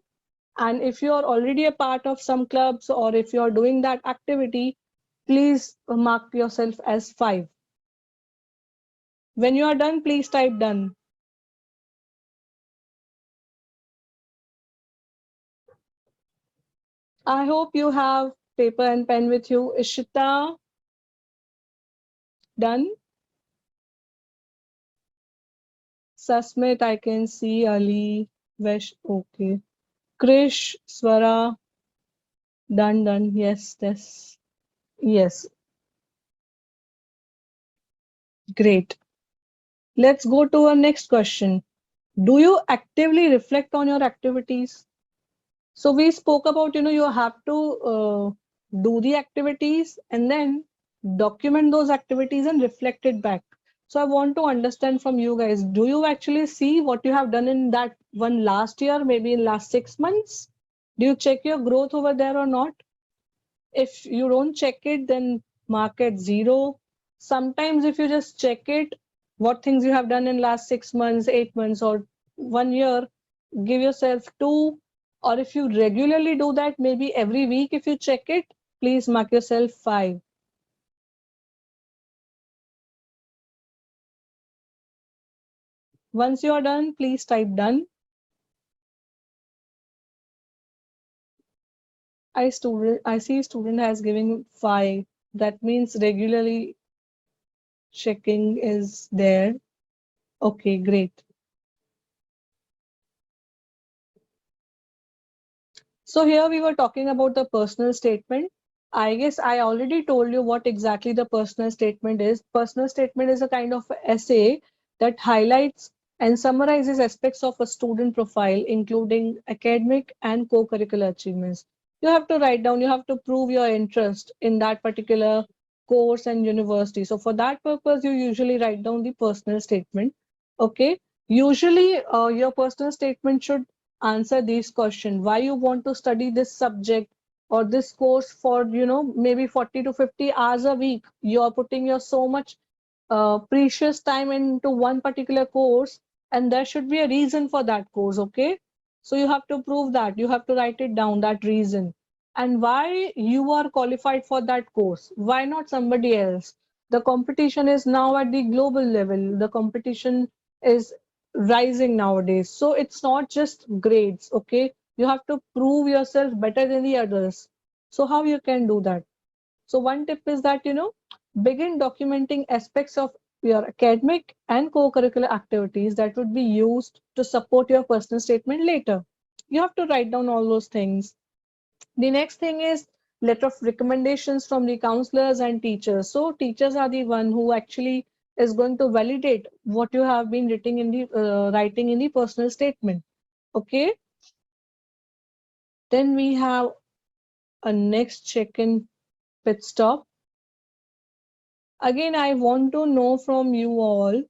And if you are already a part of some clubs or if you're doing that activity, please mark yourself as 5. When you are done, please type done. I hope you have paper and pen with you. Ishita, done. Susmit, I can see. Ali, Vesh, okay. Krish, Swara, done. Yes. Yes, great. Let's go to our next question. Do you actively reflect on your activities? So we spoke about, you have to do the activities and then document those activities and reflect it back. So I want to understand from you guys, do you actually see what you have done in that one last year, maybe in last 6 months? Do you check your growth over there or not? If you don't check it, then mark it 0. Sometimes if you just check it, what things you have done in last 6 months, 8 months or 1 year, give yourself 2. Or if you regularly do that, maybe every week if you check it, please mark yourself 5. Once you are done, please type done. I see student has given 5. That means regularly checking is there. Okay, great. So here we were talking about the personal statement. I guess I already told you what exactly the personal statement is. Personal statement is a kind of essay that highlights and summarizes aspects of a student profile, including academic and co-curricular achievements. You have to write down, you have to prove your interest in that particular course and university. So for that purpose, you usually write down the personal statement. Okay. Usually your personal statement should answer these questions: why you want to study this subject or this course for maybe 40 to 50 hours a week. You are putting your so much precious time into one particular course, and there should be a reason for that course. Okay, so you have to prove that, you have to write it down, that reason, and why you are qualified for that course, why not somebody else. The competition is now at the global level, the competition is rising nowadays, so it's not just grades. Okay, you have to prove yourself better than the others. So how you can do that? So one tip is that begin documenting aspects of your academic and co-curricular activities that would be used to support your personal statement later. You have to write down all those things. The next thing is letter of recommendations from the counselors and teachers. So teachers are the one who actually is going to validate what you have been writing in the personal statement. Okay. Then we have a next check-in pit stop. Again, I want to know from you all,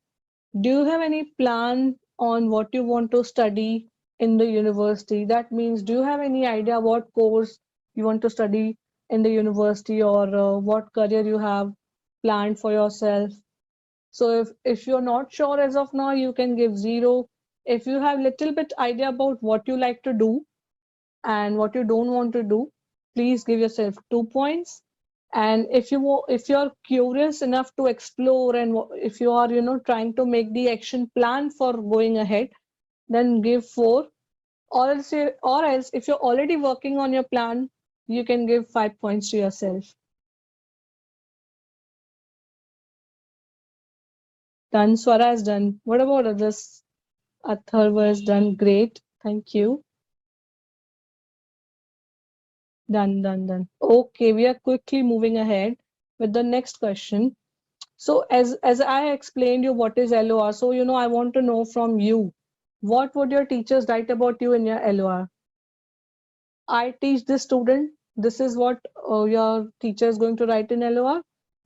do you have any plan on what you want to study in the university? That means, do you have any idea what course you want to study in the university, or what career you have planned for yourself? So if you're not sure as of now, you can give 0. If you have little bit idea about what you like to do and what you don't want to do, please give yourself 2 points. And if you're curious enough to explore, and if you are trying to make the action plan for going ahead, then give 4. Or else if you're already working on your plan, you can give 5 points to yourself. Done. Swara is done. What about others? Atharva is done. Great, thank you. Done. Okay, we are quickly moving ahead with the next question. So as I explained you what is LOR, so I want to know from you, what would your teachers write about you in your LOR? I teach this student. This is what your teacher is going to write in LOR.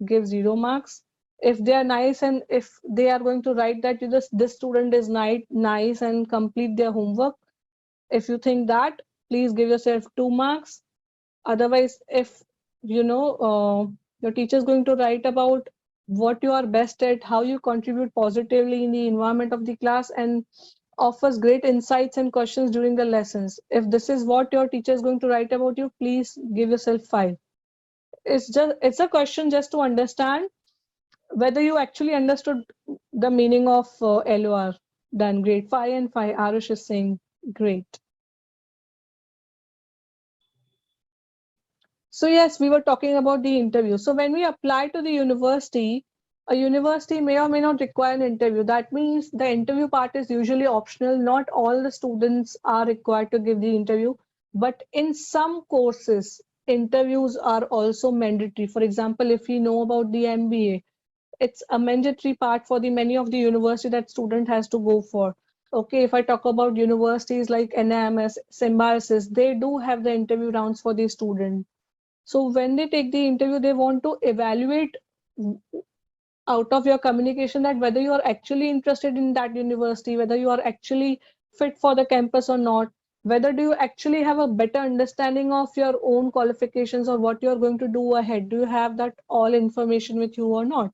Give 0 marks. If they are nice and if they are going to write that this student is nice and complete their homework, if you think that, please give yourself 2 marks. Otherwise, if your teacher is going to write about what you are best at, how you contribute positively in the environment of the class, and offers great insights and questions during the lessons, if this is what your teacher is going to write about you, please give yourself 5. It's a question just to understand whether you actually understood the meaning of LOR. Done. Great. 5 and 5. Arush is saying great. So yes, we were talking about the interview. So when we apply to the university, a university may or may not require an interview. That means the interview part is usually optional. Not all the students are required to give the interview, but in some courses, interviews are also mandatory. For example, if you know about the MBA, it's a mandatory part for the many of the university that student has to go for. Okay, if I talk about universities like NIMS, Symbiosis, they do have the interview rounds for the student. So when they take the interview, they want to evaluate out of your communication that whether you are actually interested in that university, whether you are actually fit for the campus or not, whether do you actually have a better understanding of your own qualifications or what you're going to do ahead. Do you have that all information with you or not?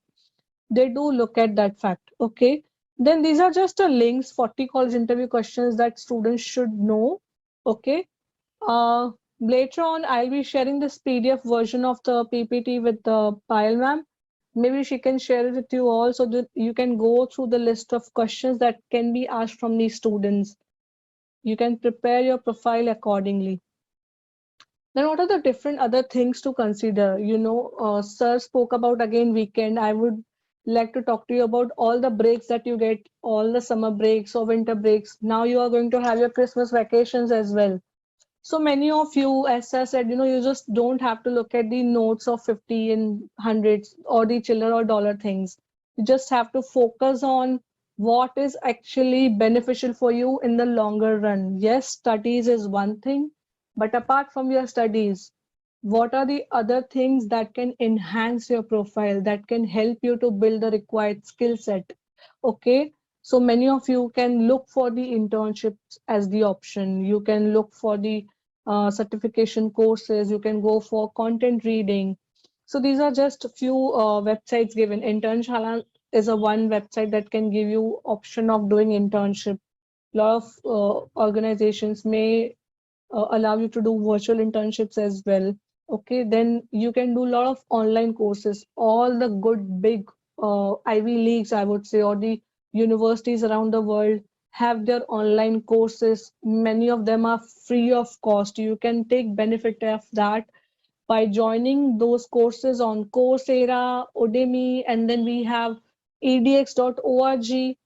They do look at that fact. Okay. Then these are just the links, 40 college interview questions that students should know. Okay. Later on, I'll be sharing this PDF version of the PPT with the Payal ma'am. Maybe she can share it with you all so that you can go through the list of questions that can be asked from these students. You can prepare your profile accordingly. Then what are the different other things to consider? Sir spoke about again weekend. I would like to talk to you about all the breaks that you get, all the summer breaks or winter breaks. Now you are going to have your Christmas vacations as well. So many of you, as I said, you just don't have to look at the notes of 50 and hundreds or the chiller or dollar things. You just have to focus on what is actually beneficial for you in the longer run. Yes, studies is one thing, but apart from your studies, what are the other things that can enhance your profile, that can help you to build the required skill set? Okay. So many of you can look for the internships as the option. You can look for the certification courses. You can go for content reading. So these are just a few websites given. Internshala is a one website that can give you option of doing internship. A lot of organizations may allow you to do virtual internships as well. Okay, then you can do a lot of online courses. All the good big Ivy Leagues, I would say, or the universities around the world have their online courses. Many of them are free of cost. You can take benefit of that by joining those courses on Coursera, Udemy, and then we have edx.org.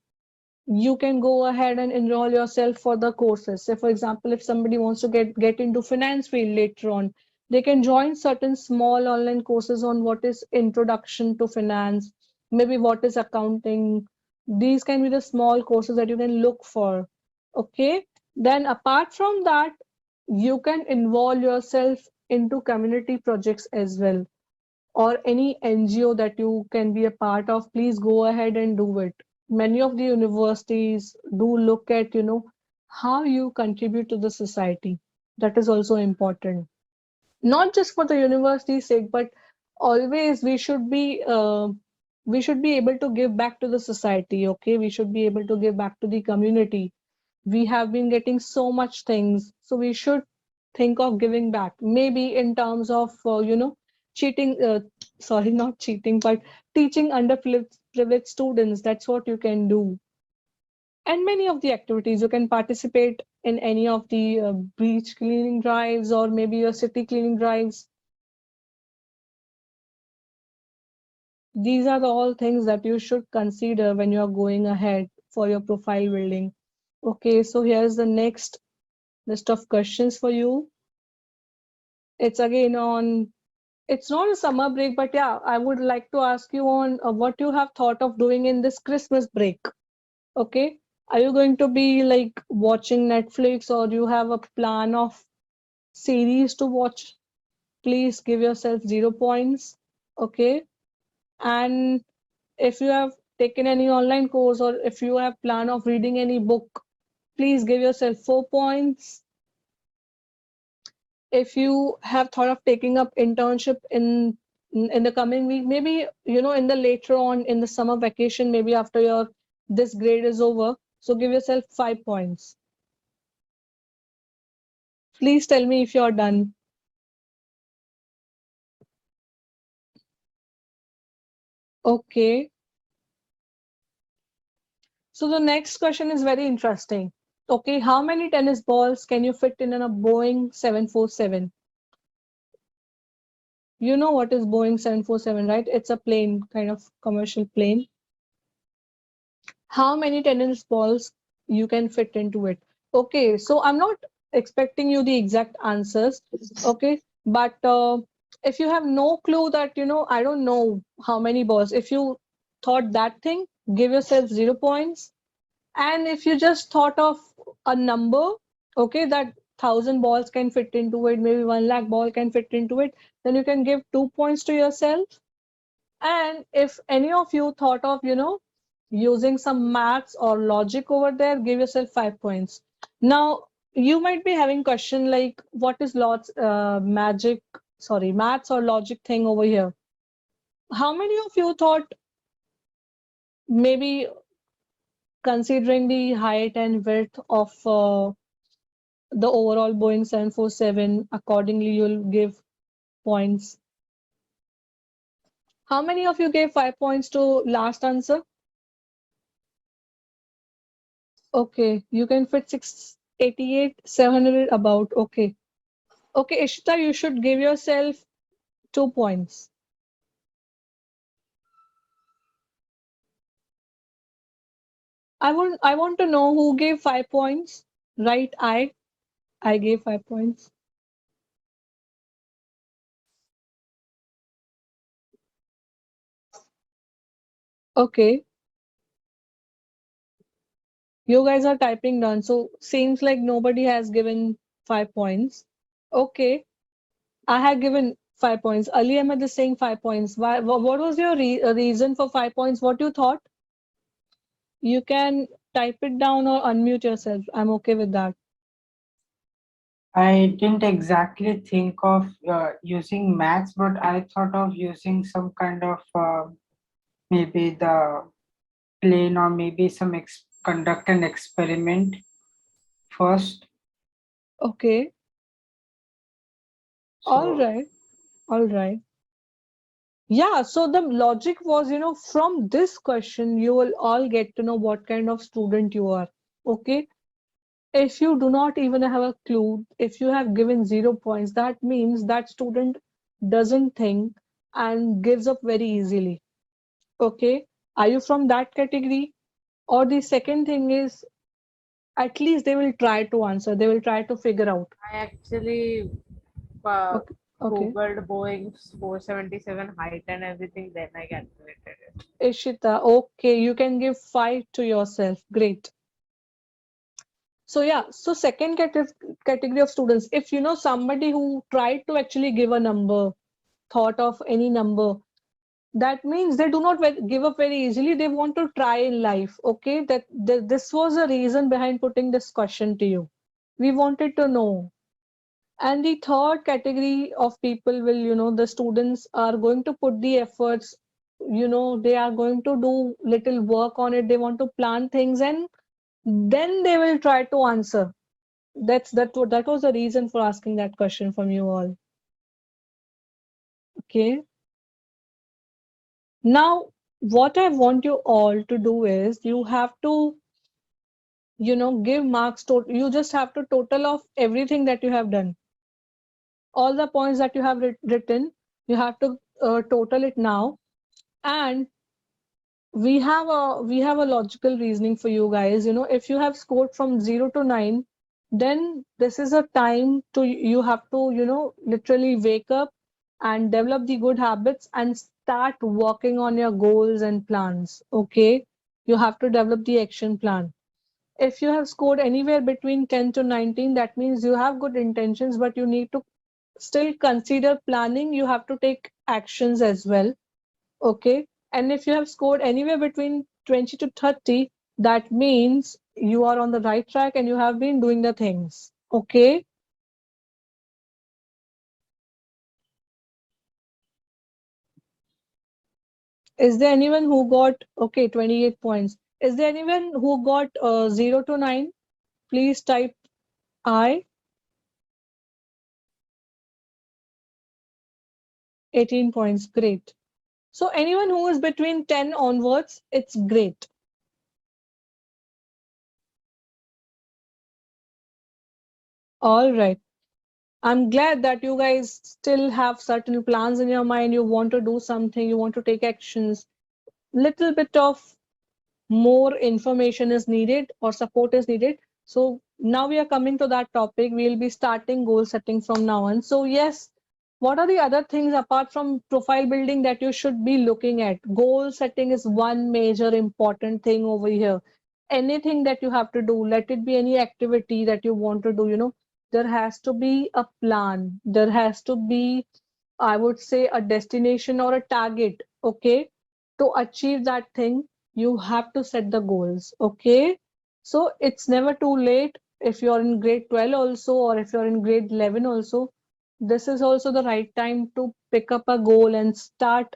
You can go ahead and enroll yourself for the courses. Say, for example, if somebody wants to get into finance field later on, they can join certain small online courses on what is introduction to finance, maybe what is accounting. These can be the small courses that you can look for. Okay. Then apart from that, you can involve yourself into community projects as well, or any NGO that you can be a part of. Please go ahead and do it. Many of the universities do look at, how you contribute to the society. That is also important. Not just for the university's sake, but always we should be able to give back to the society. Okay, we should be able to give back to the community. We have been getting so much things, so we should think of giving back. Maybe in terms of cheating. Sorry, not cheating, but teaching underprivileged students. That's what you can do. And many of the activities you can participate in any of the beach cleaning drives or maybe your city cleaning drives. These are all things that you should consider when you're going ahead for your profile building. Okay, so here's the next list of questions for you. It's again on, it's not a summer break, but yeah, I would like to ask you on what you have thought of doing in this Christmas break. Okay, are you going to be like watching Netflix, or you have a plan of series to watch? Please give yourself 0 points. Okay, and If you have taken any online course or if you have plan of reading any book, please give yourself 4 points. If you have thought of taking up internship in the coming week, maybe, you know, in the later on in the summer vacation, maybe after your this grade is over, so give yourself 5 points. Please tell me if you're done. Okay. So the next question is very interesting. Okay, how many tennis balls can you fit in a Boeing 747? You know what is Boeing 747, right? It's a plane, kind of commercial plane. How many tennis balls you can fit into it? Okay, so I'm not expecting you the exact answers, okay? But if you have no clue that, you know, I don't know how many balls, if you thought that thing, give yourself 0 points. And if you just thought of a number, okay, that 1,000 balls can fit into it, maybe 1 lakh ball can fit into it, then you can give 2 points to yourself. And if any of you thought of, you know, using some maths or logic over there, give yourself 5 points. Now, you might be having question like, what is maths or logic thing over here? How many of you thought maybe considering the height and width of the overall Boeing 747, accordingly you'll give points? How many of you gave 5 points to last answer? Okay, you can fit 688, 700 about. Okay. Okay, Ishita, you should give yourself 2 points. I want to know who gave 5 points. Right, I gave 5 points. Okay. You guys are typing down, so seems like nobody has given 5 points. Okay. I had given 5 points. Ali Ahmed is saying 5 points. Why, what was your reason for 5 points? What you thought? You can type it down or unmute yourself. I'm okay with that. I didn't exactly think of using maths, but I thought of using some kind of maybe the plane or maybe some conduct an experiment first. Okay. All right. All right. Yeah, so the logic was, you know, from this question, you will all get to know what kind of student you are. Okay. If you do not even have a clue, if you have given 0 points, that means that student doesn't think and gives up very easily. Okay. Are you from that category? Or the second thing is, at least they will try to answer, they will try to figure out. I actually Okay. Okay. Googled Boeing's 477 height and everything, then I calculated it. Ishita, okay, you can give 5 to yourself. Great. So yeah, so second category of students, if you know somebody who tried to actually give a number, thought of any number, that means they do not give up very easily. They want to try in life. Okay, this was the reason behind putting this question to you. We wanted to know. And the third category of people will, you know, the students are going to put the efforts, you know, they are going to do little work on it. They want to plan things and then they will try to answer. That was the reason for asking that question from you all. Okay. Now, what I want you all to do is you have to, you know, give marks to, you just have to total of everything that you have done. All the points that you have written, you have to total it now. And we have a logical reasoning for you guys. You know, if you have scored from 0 to 9, then this is a time to, you have to, you know, literally wake up and develop the good habits and start working on your goals and plans. Okay, you have to develop the action plan. If you have scored anywhere between 10 to 19, that means you have good intentions, but you need to still consider planning. You have to take actions as well. Okay, And if you have scored anywhere between 20 to 30, that means you are on the right track and you have been doing the things. Okay. Is there anyone who got, okay, 28 points. Is there anyone who got 0 to 9? Please type I. 18 points, great. So anyone who is between 10 onwards, it's great. All right. I'm glad that you guys still have certain plans in your mind. You want to do something, you want to take actions. Little bit of more information is needed or support is needed. So now we are coming to that topic. We'll be starting goal setting from now on. So yes, what are the other things apart from profile building that you should be looking at? Goal setting is one major important thing over here. Anything that you have to do, let it be any activity that you want to do, there has to be a plan. There has to be, I would say, a destination or a target. Okay. To achieve that thing, you have to set the goals. Okay. So it's never too late. If you're in grade 12 also, or if you're in grade 11 also, this is also the right time to pick up a goal and start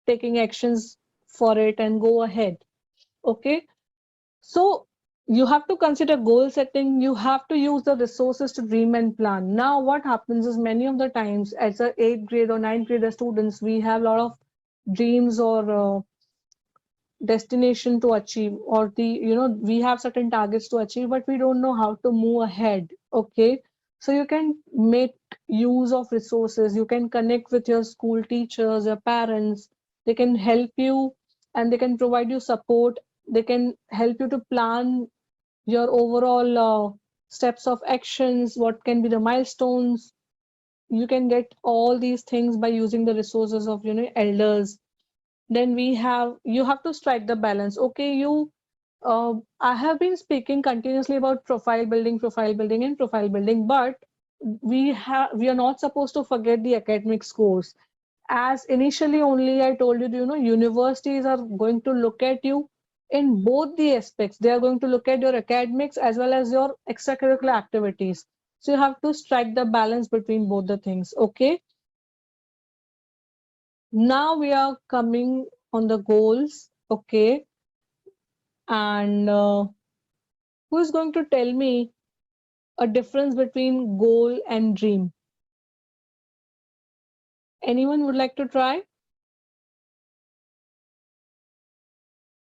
taking actions for it and go ahead. Okay. So you have to consider goal setting. You have to use the resources to dream and plan. Now, what happens is many of the times as a 8th grade or 9th grade students, we have a lot of dreams or destination to achieve, or we have certain targets to achieve, but we don't know how to move ahead. Okay. So you can make use of resources. You can connect with your school teachers, your parents. They can help you and they can provide you support. They can help you to plan your overall steps of actions, what can be the milestones. You can get all these things by using the resources of elders. Then you have to strike the balance. Okay, I have been speaking continuously about profile building and profile building, but we are not supposed to forget the academic scores. As initially only I told you, universities are going to look at you in both the aspects. They are going to look at your academics as well as your extracurricular activities. So you have to strike the balance between both the things. Okay. Now we are coming on the goals. Okay. And who is going to tell me a difference between goal and dream? Anyone would like to try?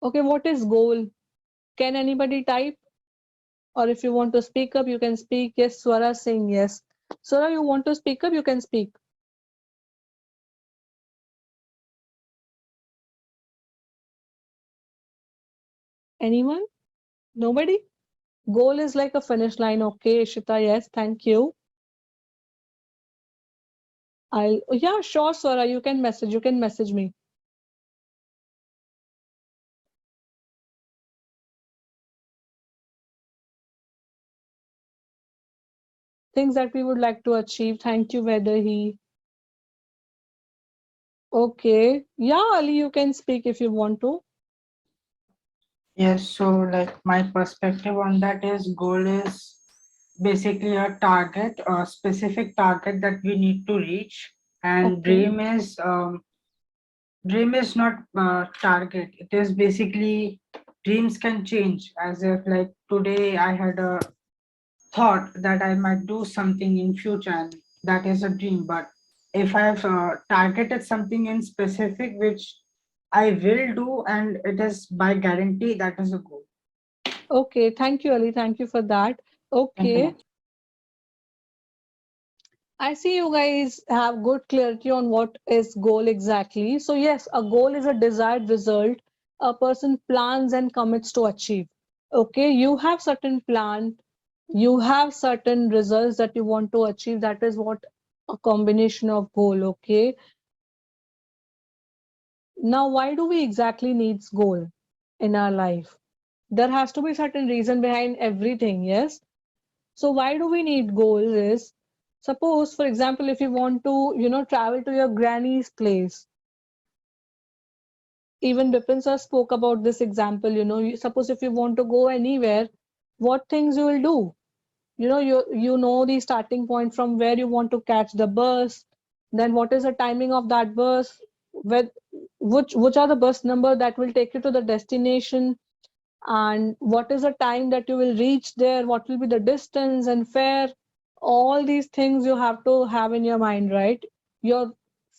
Okay, what is goal? Can anybody type? Or if you want to speak up, you can speak. Yes, Swara saying yes. Swara, you want to speak up, you can speak. Anyone? Nobody? Goal is like a finish line. Okay, Ishita, yes, thank you. Yeah, sure, Swara, you can message me. Things that we would like to achieve. Thank you, Vedahi. Okay. Yeah, Ali, you can speak if you want to. Yes, so like my perspective on that is goal is basically a target, a specific target that we need to reach, and Okay. dream is not target. It is basically dreams can change. As if like today I had a thought that I might do something in future, and that is a dream. But if I have targeted something in specific which I will do, and it is by guarantee, that is a goal. Okay, thank you, Ali. Thank you for that. Thank you, Okay. ma'am. I see you guys have good clarity on what is goal exactly. So yes, a goal is a desired result a person plans and commits to achieve. Okay, you have certain plan, you have certain results that you want to achieve. That is what a combination of goal. Okay. Now, why do we exactly needs goal in our life? There has to be certain reason behind everything. Yes. So why do we need goals is, suppose, for example, if you want to, travel to your granny's place, even Bipin sir spoke about this example, suppose if you want to go anywhere, what things you will do? You know the starting point from where you want to catch the bus, then what is the timing of that bus, with which are the bus number that will take you to the destination, and what is the time that you will reach there, what will be the distance and fare. All these things you have to have in your mind, right? You're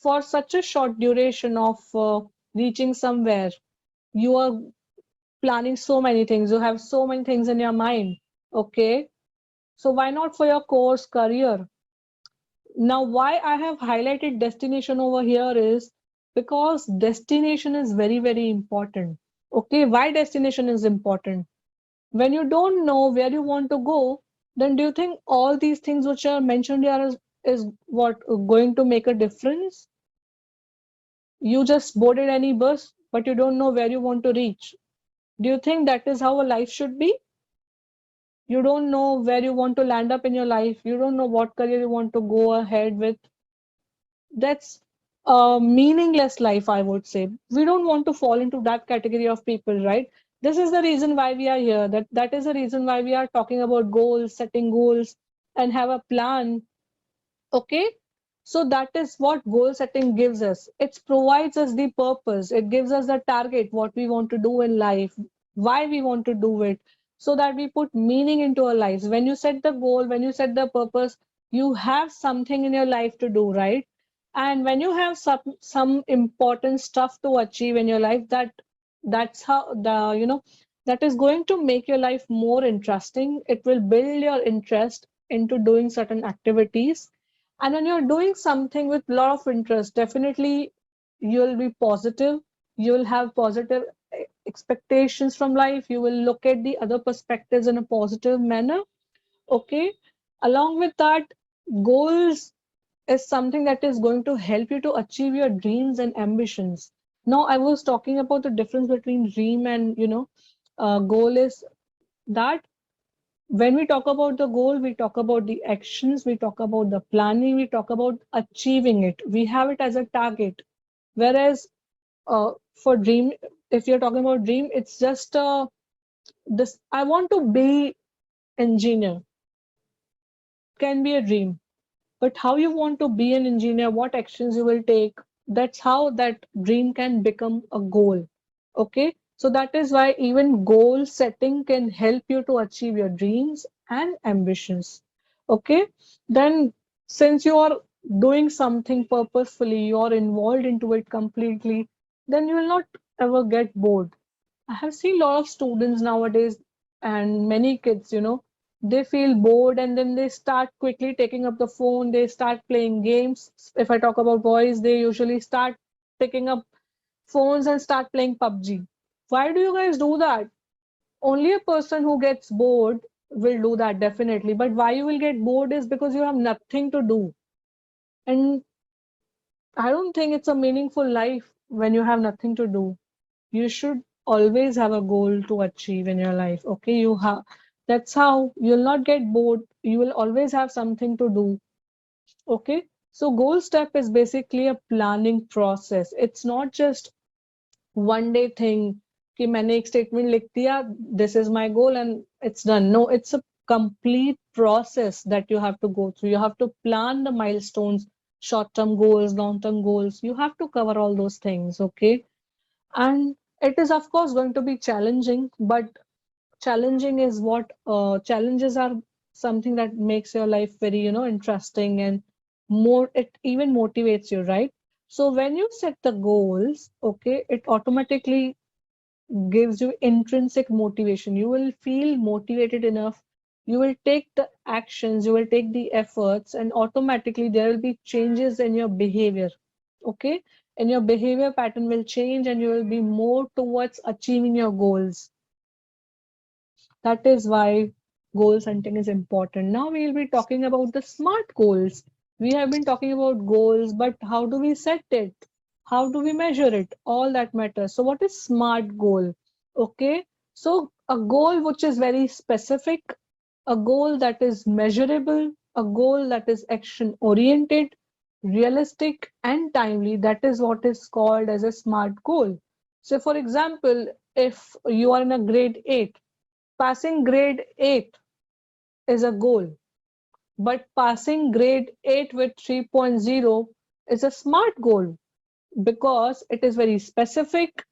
For such a short duration of reaching somewhere, you are planning so many things, you have so many things in your mind. Okay, so why not for your course career? Now, why I have highlighted destination over here is because destination is very, very important. Okay, why destination is important? When you don't know where you want to go, then do you think all these things which are mentioned here is what going to make a difference? You just boarded any bus, but you don't know where you want to reach. Do you think that is how a life should be? You don't know where you want to land up in your life. You don't know what career you want to go ahead with. That's a meaningless life, I would say. We don't want to fall into that category of people, right? This is the reason why we are here. That is the reason why we are talking about goals, setting goals, and have a plan. Okay, so that is what goal setting gives us. It provides us the purpose, it gives us the target, what we want to do in life, why we want to do it, so that we put meaning into our lives. When you set the goal, when you set the purpose, you have something in your life to do, right? And when you have some important stuff to achieve in your life, that's how that is going to make your life more interesting. It will build your interest into doing certain activities, and when you're doing something with a lot of interest, definitely you'll be positive. You'll have positive expectations from life. You will look at the other perspectives in a positive manner. Okay. Along with that, goals is something that is going to help you to achieve your dreams and ambitions. Now, I was talking about the difference between dream and, goal is that when we talk about the goal, we talk about the actions, we talk about the planning, we talk about achieving it. We have it as a target. Whereas for dream, if you're talking about dream, it's just this. I want to be engineer. Can be a dream, but how you want to be an engineer, what actions you will take, that's how that dream can become a goal. Okay, so that is why even goal setting can help you to achieve your dreams and ambitions. Okay, then since you are doing something purposefully, you are involved into it completely, then you will not ever get bored. I have seen a lot of students nowadays and many kids, they feel bored and then they start quickly taking up the phone, they start playing games. If I talk about boys, they usually start picking up phones and start playing PUBG. Why do you guys do that? Only a person who gets bored will do that, definitely. But why you will get bored is because you have nothing to do. And I don't think it's a meaningful life when you have nothing to do. You should always have a goal to achieve in your life. Okay, that's how you'll not get bored. You will always have something to do. Okay, so goal step is basically a planning process. It's not just one day thing कि मैंने एक statement लिख दिया, this is my goal and it's done. No, it's a complete process that you have to go through. You have to plan the milestones, short-term goals, long-term goals. You have to cover all those things. Okay, and it is of course going to be challenging, but challenging is what challenges are something that makes your life very interesting, and more it even motivates you, right? So when you set the goals, okay, it automatically gives you intrinsic motivation. You will feel motivated enough, you will take the actions, you will take the efforts, and automatically there will be changes in your behavior. Okay, and your behavior pattern will change and you will be more towards achieving your goals. That is why goal setting is important. Now we will be talking about the SMART goals. We have been talking about goals, but how do we set it? How do we measure it? All that matters. So what is SMART goal? Okay, so a goal which is very specific, a goal that is measurable, a goal that is action oriented, realistic and timely. That is what is called as a SMART goal. So for example, if you are in a grade 8, passing grade 8 is a goal, but passing grade 8 with 3.0 is a smart goal because it is very specific,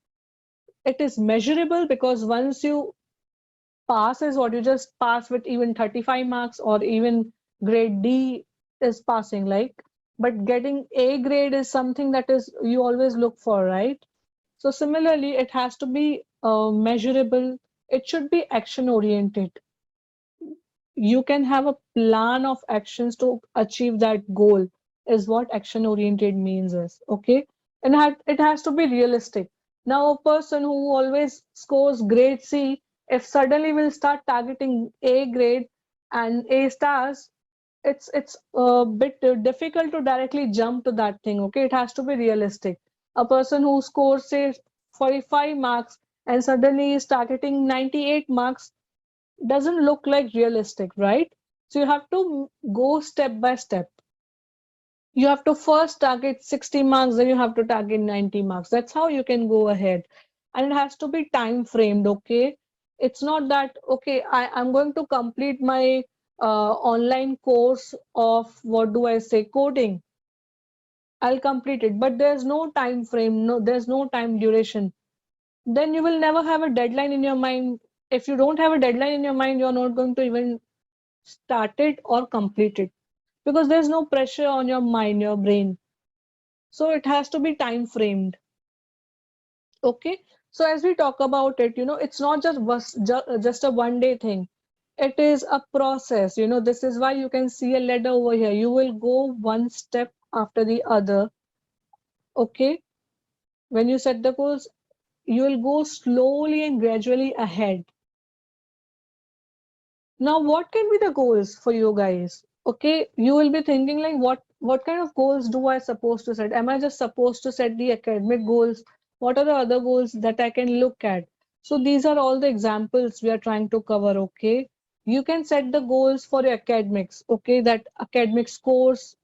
it is measurable, because once you pass is what you just pass with even 35 marks, or even grade D is passing, like, but getting A grade is something that is you always look for, right? So similarly, it has to be measurable. It should be action oriented. You can have a plan of actions to achieve that goal, is what action oriented means is, okay? And it has to be realistic. Now a person who always scores grade C, if suddenly will start targeting A grade and A stars, it's a bit difficult to directly jump to that thing, okay? It has to be realistic. A person who scores say 45 marks and suddenly is targeting 98 marks doesn't look like realistic, right? So you have to go step by step. You have to first target 60 marks, then you have to target 90 marks. That's how you can go ahead. And it has to be time framed, okay? It's not that, okay, I'm going to complete my online course of, what do I say, coding. I'll complete it, but there's no time frame, no, there's no time duration. Then you will never have a deadline in your mind. If you don't have a deadline in your mind, you're not going to even start it or complete it, because there's no pressure on your mind, your brain. So it has to be time framed. Okay. So as we talk about it, it's not just a 1 day thing. It is a process. This is why you can see a ladder over here. You will go one step after the other. Okay. When you set the goals, you will go slowly and gradually ahead. Now, what can be the goals for you guys? Okay, you will be thinking like, what kind of goals do I supposed to set? Am I just supposed to set the academic goals? What are the other goals that I can look at? So these are all the examples we are trying to cover, okay? You can set the goals for your academics, okay? That academic scores,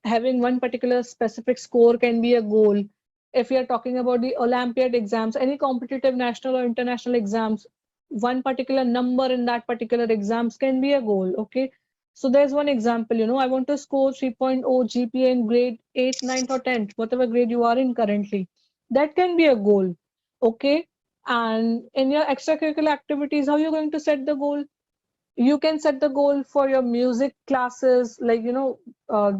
having one particular specific score can be a goal. If you're talking about the Olympiad exams, any competitive national or international exams, one particular number in that particular exams can be a goal. Okay. So there's one example, I want to score 3.0 GPA in grade 8, 9th or 10th, whatever grade you are in currently. That can be a goal. Okay. And in your extracurricular activities, how are you going to set the goal? You can set the goal for your music classes, like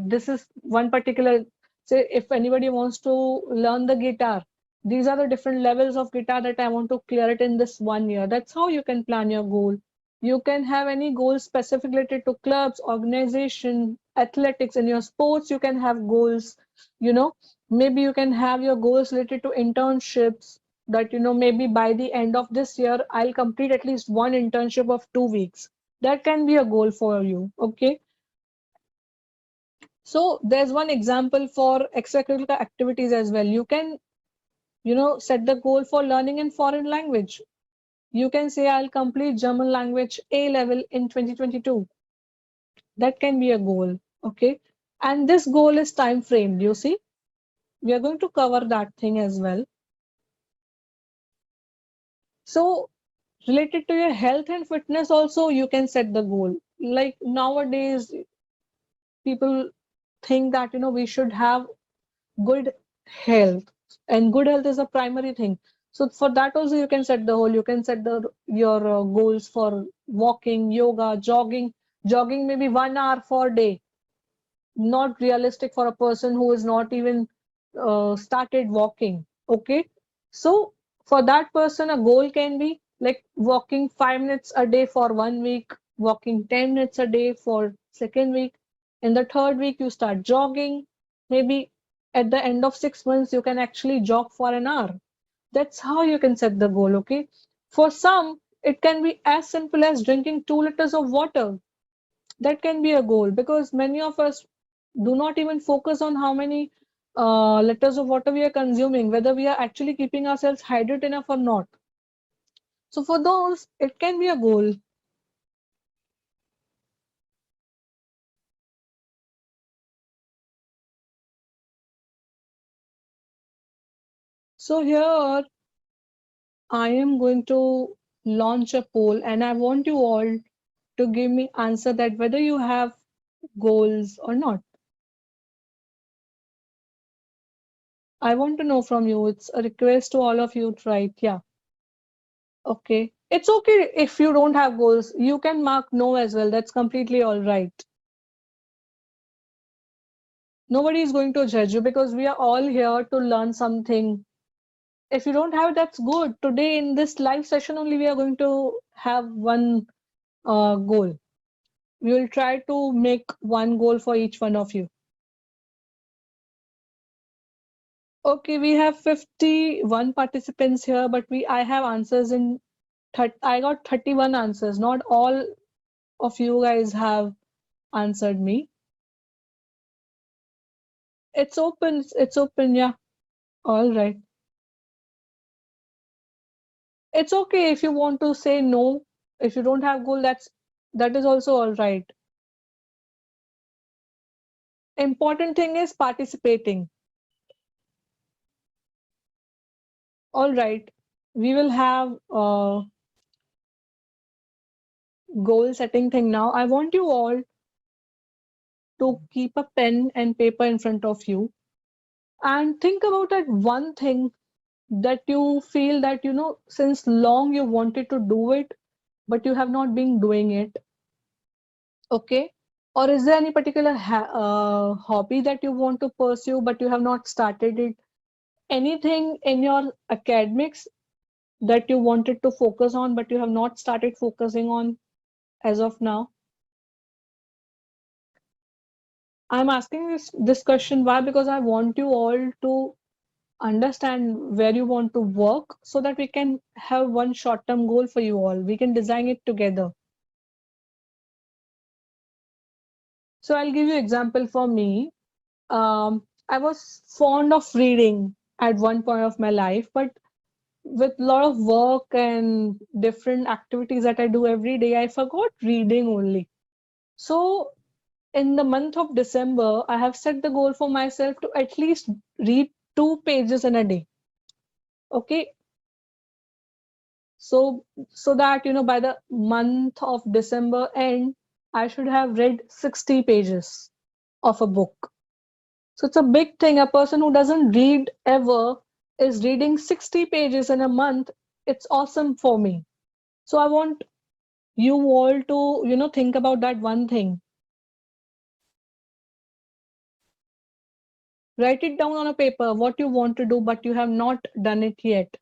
this is one particular, say if anybody wants to learn the guitar, these are the different levels of guitar that I want to clear it in this 1 year. That's how you can plan your goal. You can have any goals specific related to clubs, organization, athletics. In your sports, you can have goals. you know Maybe you can have your goals related to internships, that maybe by the end of this year I'll complete at least one internship of 2 weeks. That can be a goal for you. Okay. So there's one example for extracurricular activities as well. You can set the goal for learning in foreign language. You can say I'll complete German language A level in 2022. That can be a goal. Okay. And this goal is time framed. You see, we are going to cover that thing as well. So related to your health and fitness also, you can set the goal. Like nowadays people think that we should have good health, and good health is a primary thing. So for that also you can set the goal. You can set your goals for walking, yoga, jogging maybe 1 hour for day. Not realistic for a person who is not even started walking. Okay. So for that person a goal can be like walking 5 minutes a day for 1 week, walking 10 minutes a day for second week. In the third week you start jogging. Maybe at the end of 6 months you can actually jog for an hour. That's how you can set the goal. Okay. For some it can be as simple as drinking 2 liters of water. That can be a goal, because many of us do not even focus on how many liters of water we are consuming, whether we are actually keeping ourselves hydrated enough or not. So for those, it can be a goal. So here I am going to launch a poll and I want you all to give me answer that whether you have goals or not. I want to know from you. It's a request to all of you to write. Yeah. Okay. It's okay if you don't have goals. You can mark no as well. That's completely all right. Nobody is going to judge you because we are all here to learn something. If you don't have, that's good. Today in this live session only, we are going to have one goal. We will try to make one goal for each one of you. Okay, we have 51 participants here, but I have answers in I got 31 answers. Not all of you guys have answered me. It's open. It's open. Yeah. All right. It's okay if you want to say no. If you don't have goal, that is also all right. Important thing is participating. All right. We will have goal setting thing now. I want you all to keep a pen and paper in front of you and think about that one thing that you feel that, you know, since long you wanted to do it, but you have not been doing it. Okay. Or is there any particular hobby that you want to pursue, but you have not started it? Anything in your academics that you wanted to focus on, but you have not started focusing on as of now? I'm asking this question why? Because I want you all to understand where you want to work so that we can have one short-term goal for you all. We can design it together. So I'll give you example for me. I was fond of reading at one point of my life, but with a lot of work and different activities that I do every day, I forgot reading only. So in the month of December, I have set the goal for myself to at least read 2 pages in a day. Okay. So that, you know, by the month of December end, I should have read 60 pages of a book. So it's a big thing. A person who doesn't read ever is reading 60 pages in a month. It's awesome for me. So I want you all to, you know, think about that one thing. Write it down on a paper, what you want to do, but you have not done it yet.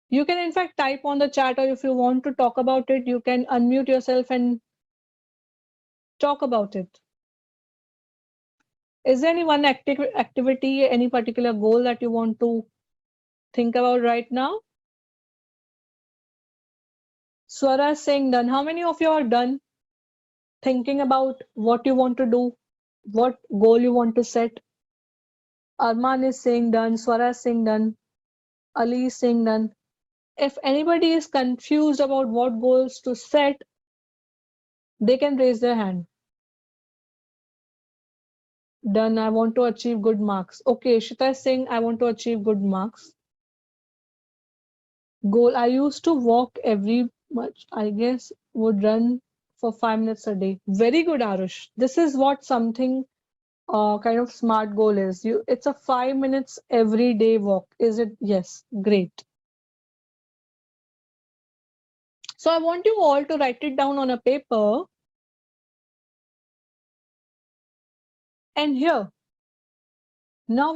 You can in fact type on the chat, or if you want to talk about it, you can unmute yourself and talk about it. Is there any one activity, any particular goal that you want to think about right now? Swara is saying done. How many of you are done thinking about what you want to do, what goal you want to set? Arman is saying done. Swara is saying done. Ali is saying done. If anybody is confused about what goals to set, they can raise their hand. Done. I want to achieve good marks. Okay, Shita is saying I want to achieve good marks. Goal. I used to walk every much, I guess, would run for 5 minutes a day. Very good, Arush. This is what something kind of smart goal is. It's a 5 minutes every day walk. Is it? Yes. Great. So I want you all to write it down on a paper. And here, now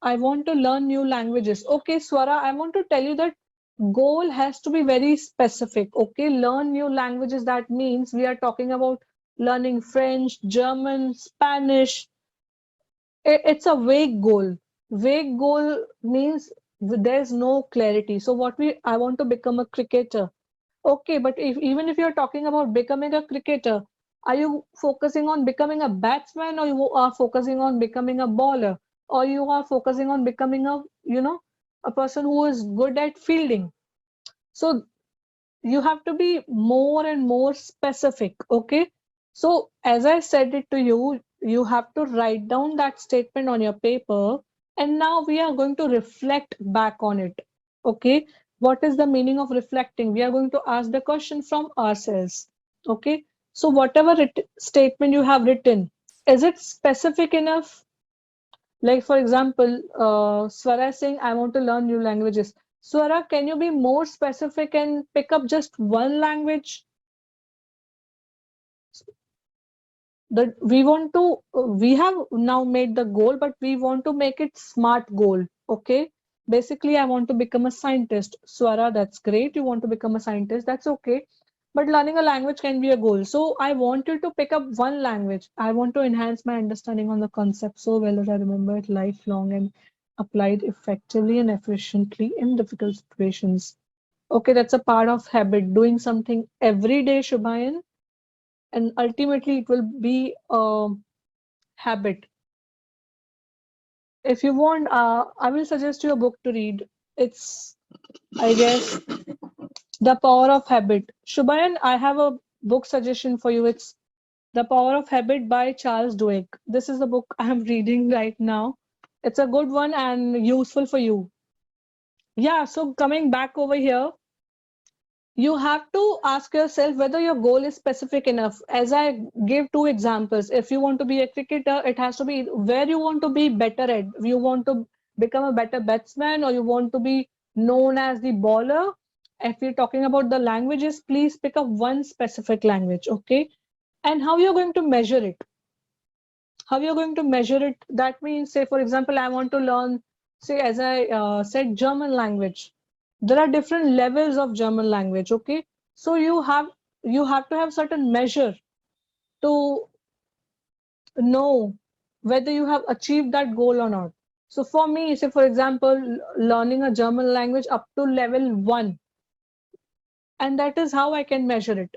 I want to learn new languages. Okay, Swara, I want to tell you that goal has to be very specific. Okay, learn new languages. That means we are talking about learning French, German, Spanish. It's a vague goal. Vague goal means there's no clarity. So I want to become a cricketer. Okay, but even if you're talking about becoming a cricketer, are you focusing on becoming a batsman, or you are focusing on becoming a bowler, or you are focusing on becoming a person who is good at fielding? So you have to be more and more specific. Okay, so as I said it to you, you have to write down that statement on your paper, and now we are going to reflect back on it. Okay, what is the meaning of reflecting? We are going to ask the question from ourselves. Okay, so whatever statement you have written, is it specific enough? Like, for example, Swara is saying, I want to learn new languages. Swara, can you be more specific and pick up just one language? That we have now made the goal, but we want to make it smart goal. Okay, basically I want to become a scientist. Swara, that's great, you want to become a scientist, that's okay, but learning a language can be a goal. So I want you to pick up one language. I want to enhance my understanding on the concept so well that I remember it lifelong and apply it effectively and efficiently in difficult situations. Okay, that's a part of habit, doing something every day, Shubhayan, and ultimately it will be a habit. If you want, I will suggest you a book to read. It's, I guess, The Power of Habit. Shubhayan, I have a book suggestion for you. It's The Power of Habit by Charles Duhigg. This is the book I am reading right now. It's a good one and useful for you. Yeah, so coming back over here, you have to ask yourself whether your goal is specific enough. As I gave two examples, if you want to be a cricketer, it has to be where you want to be better at. You want to become a better batsman or you want to be known as the bowler. If you're talking about the languages, please pick up one specific language, okay? And how you're going to measure it. How you're going to measure it, that means, say, for example, I want to learn, say, as I said, German language. There are different levels of German language, okay? So you have to have certain measure to know whether you have achieved that goal or not. So for me, say, for example, learning a German language up to level 1, and that is how I can measure it.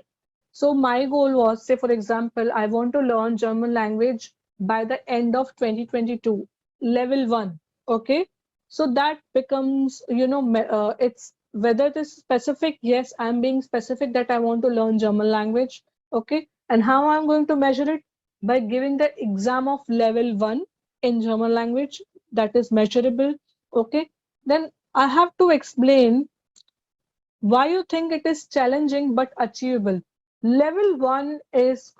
So my goal was, say, for example, I want to learn German language by the end of 2022, level 1. Okay. So that becomes, it's whether it is specific. Yes, I'm being specific that I want to learn German language. Okay. And how I'm going to measure it? By giving the exam of level 1 in German language, that is measurable. Okay. Then I have to explain why you think it is challenging but achievable. Level 1 is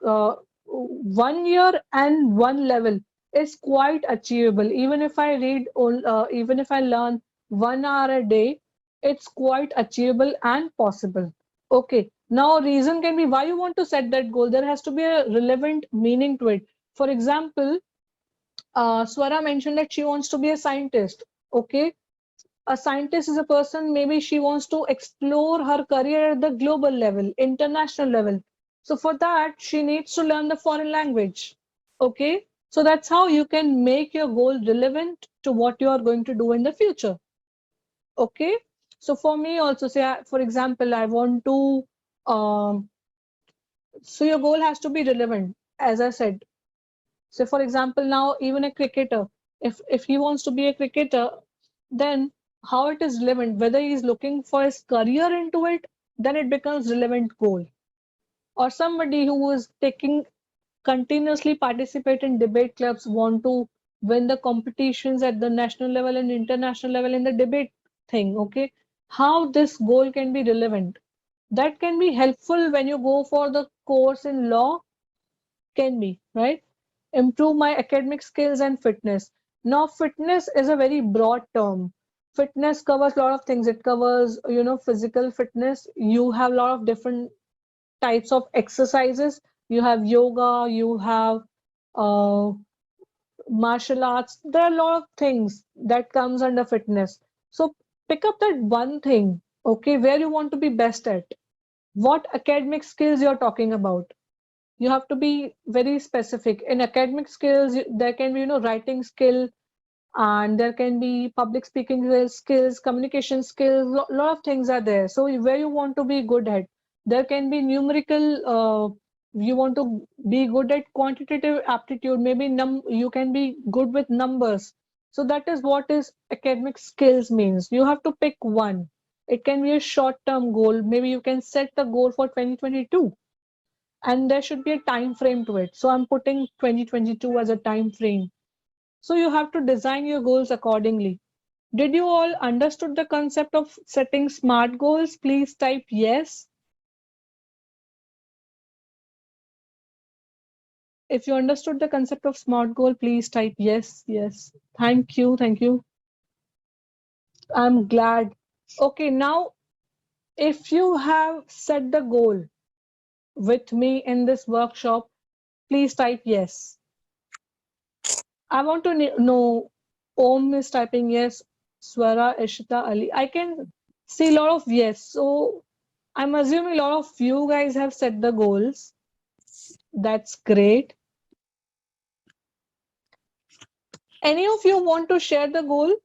1 year and one level is quite achievable. Even if I even if I learn 1 hour a day, it's quite achievable and possible. Okay. Now, reason can be why you want to set that goal. There has to be a relevant meaning to it. For example, Swara mentioned that she wants to be a scientist. Okay. A scientist is a person, maybe she wants to explore her career at the global level, international level. So for that, she needs to learn the foreign language. Okay. So that's how you can make your goal relevant to what you are going to do in the future. Okay. So for me also, say, for example, I want to, so your goal has to be relevant, as I said. So for example, now even a cricketer, if he wants to be a cricketer, then how it is relevant, whether he is looking for his career into it, then it becomes relevant goal. Or somebody who is taking continuously participate in debate clubs, want to win the competitions at the national level and international level in the debate thing. Okay, how this goal can be relevant, that can be helpful when you go for the course in law, can be right. Improve my academic skills and fitness. Now, fitness is a very broad term. Fitness covers a lot of things. It covers, physical fitness. You have a lot of different types of exercises. You have yoga, you have uh, martial arts. There are a lot of things that comes under fitness. So pick up that one thing, okay, where you want to be best at. What academic skills you're talking about. You have to be very specific. In academic skills, there can be, writing skill, and there can be public speaking skills, communication skills, a lot of things are there. So where you want to be good at, there can be numerical, you want to be good at quantitative aptitude, maybe you can be good with numbers. So that is what is academic skills means. You have to pick one. It can be a short-term goal. Maybe you can set the goal for 2022 and there should be a time frame to it. So I'm putting 2022 as a time frame. So you have to design your goals accordingly. Did you all understood the concept of setting SMART goals? Please type yes. If you understood the concept of SMART goal, please type yes, yes. Thank you, thank you. I'm glad. Okay, now if you have set the goal with me in this workshop, please type yes. I want to know, Om is typing yes, Swara, Ishita, Ali. I can see a lot of yes. So I'm assuming a lot of you guys have set the goals. That's great. Any of you want to share the goal?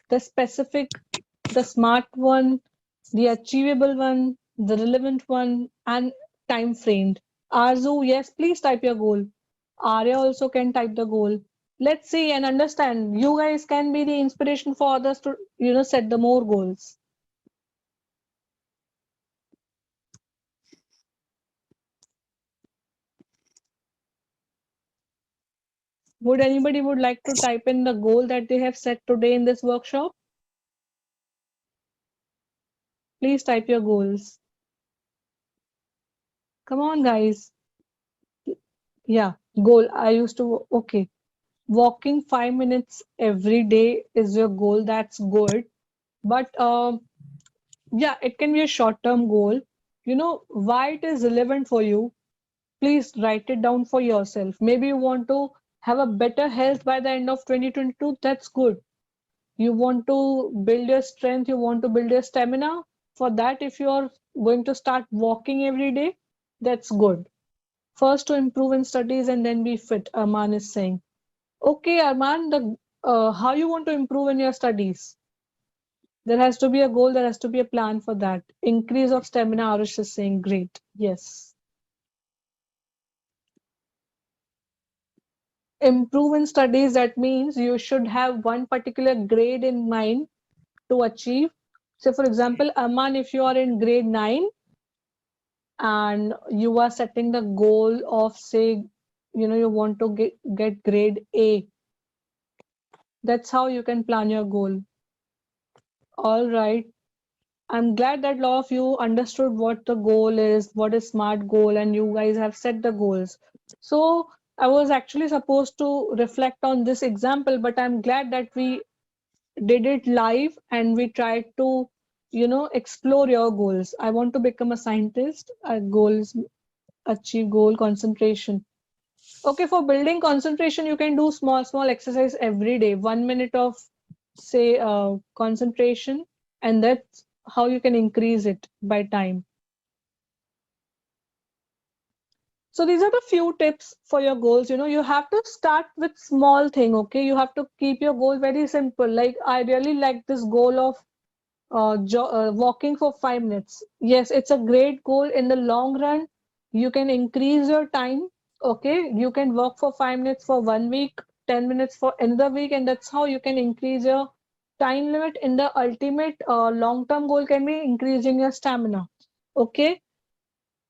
The specific, the SMART one, the achievable one, the relevant one, and time framed. Arzu, yes, please type your goal. Arya also can type the goal. Let's see and understand. You guys can be the inspiration for others to, set the more goals. Would anybody would like to type in the goal that they have set today in this workshop? Please type your goals. Come on, guys. Yeah, goal. I used to, okay. Walking 5 minutes every day is your goal. That's good. But yeah, it can be a short-term goal. You know why it is relevant for you. Please write it down for yourself. Maybe you want to have a better health by the end of 2022. That's good. You want to build your strength. You want to build your stamina. For that, if you are going to start walking every day, that's good. First to improve in studies and then be fit, Arman is saying. Okay, Arman, how you want to improve in your studies? There has to be a goal, there has to be a plan for that. Increase of stamina, Arish is saying, great. Yes. Improve in studies, that means you should have one particular grade in mind to achieve. So for example, Aman, if you are in grade 9 and you are setting the goal of, say, you want to get grade A, that's how you can plan your goal. All right. I'm glad that a lot of you understood what the goal is, what is SMART goal, and you guys have set the goals. So I was actually supposed to reflect on this example, but I'm glad that we did it live and we tried to, explore your goals. I want to become a scientist. Goals, achieve goal, concentration. Okay, for building concentration, you can do small exercise every day. 1 minute of, say, concentration, and that's how you can increase it by time. So these are the few tips for your goals. You have to start with small thing. Okay, you have to keep your goal very simple. Like I really like this goal of walking for 5 minutes. Yes, it's a great goal. In the long run, you can increase your time. Okay, you can walk for 5 minutes for 1 week, 10 minutes for another week, and that's how you can increase your time limit. In the ultimate long-term goal can be increasing your stamina. Okay,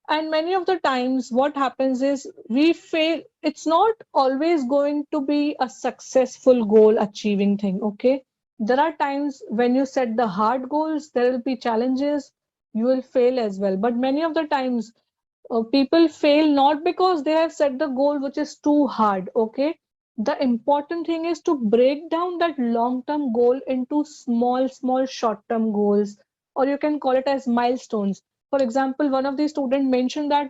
and many of the times what happens is we fail. It's not always going to be a successful goal achieving thing. Okay, there are times when you set the hard goals, there will be challenges, you will fail as well. But many of the times people fail not because they have set the goal which is too hard. Okay, the important thing is to break down that long-term goal into small short-term goals, or you can call it as milestones. For example, one of the students mentioned that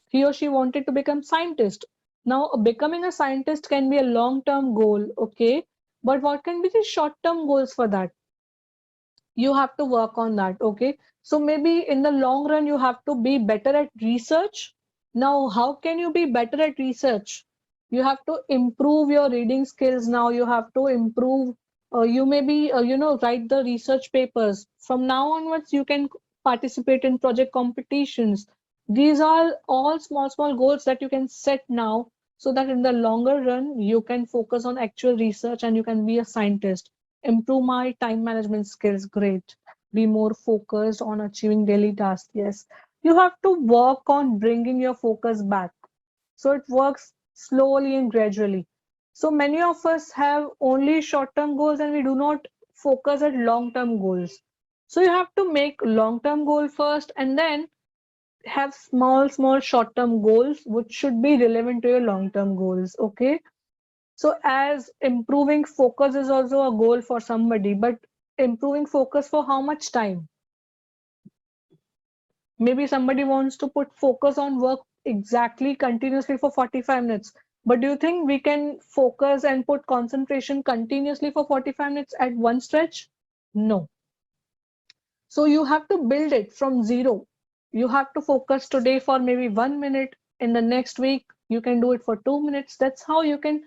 he or she wanted to become scientist. Now becoming a scientist can be a long-term goal. Okay, but what can be the short-term goals for that? You have to work on that. Okay, so maybe in the long run you have to be better at research. Now how can you be better at research? You have to improve your reading skills. Now you have to improve, you maybe write the research papers. From now onwards you can participate in project competitions. These are all small goals that you can set now, so that in the longer run you can focus on actual research and you can be a scientist. Improve my time management skills, great. Be more focused on achieving daily tasks, yes. You have to work on bringing your focus back, so it works slowly and gradually. So many of us have only short-term goals and we do not focus at long-term goals. So you have to make long-term goal first and then have small short-term goals which should be relevant to your long-term goals. Okay. So as improving focus is also a goal for somebody, but improving focus for how much time? Maybe somebody wants to put focus on work exactly continuously for 45 minutes. But do you think we can focus and put concentration continuously for 45 minutes at one stretch? No. So you have to build it from zero. You have to focus today for maybe 1 minute. In the next week, you can do it for 2 minutes. That's how you can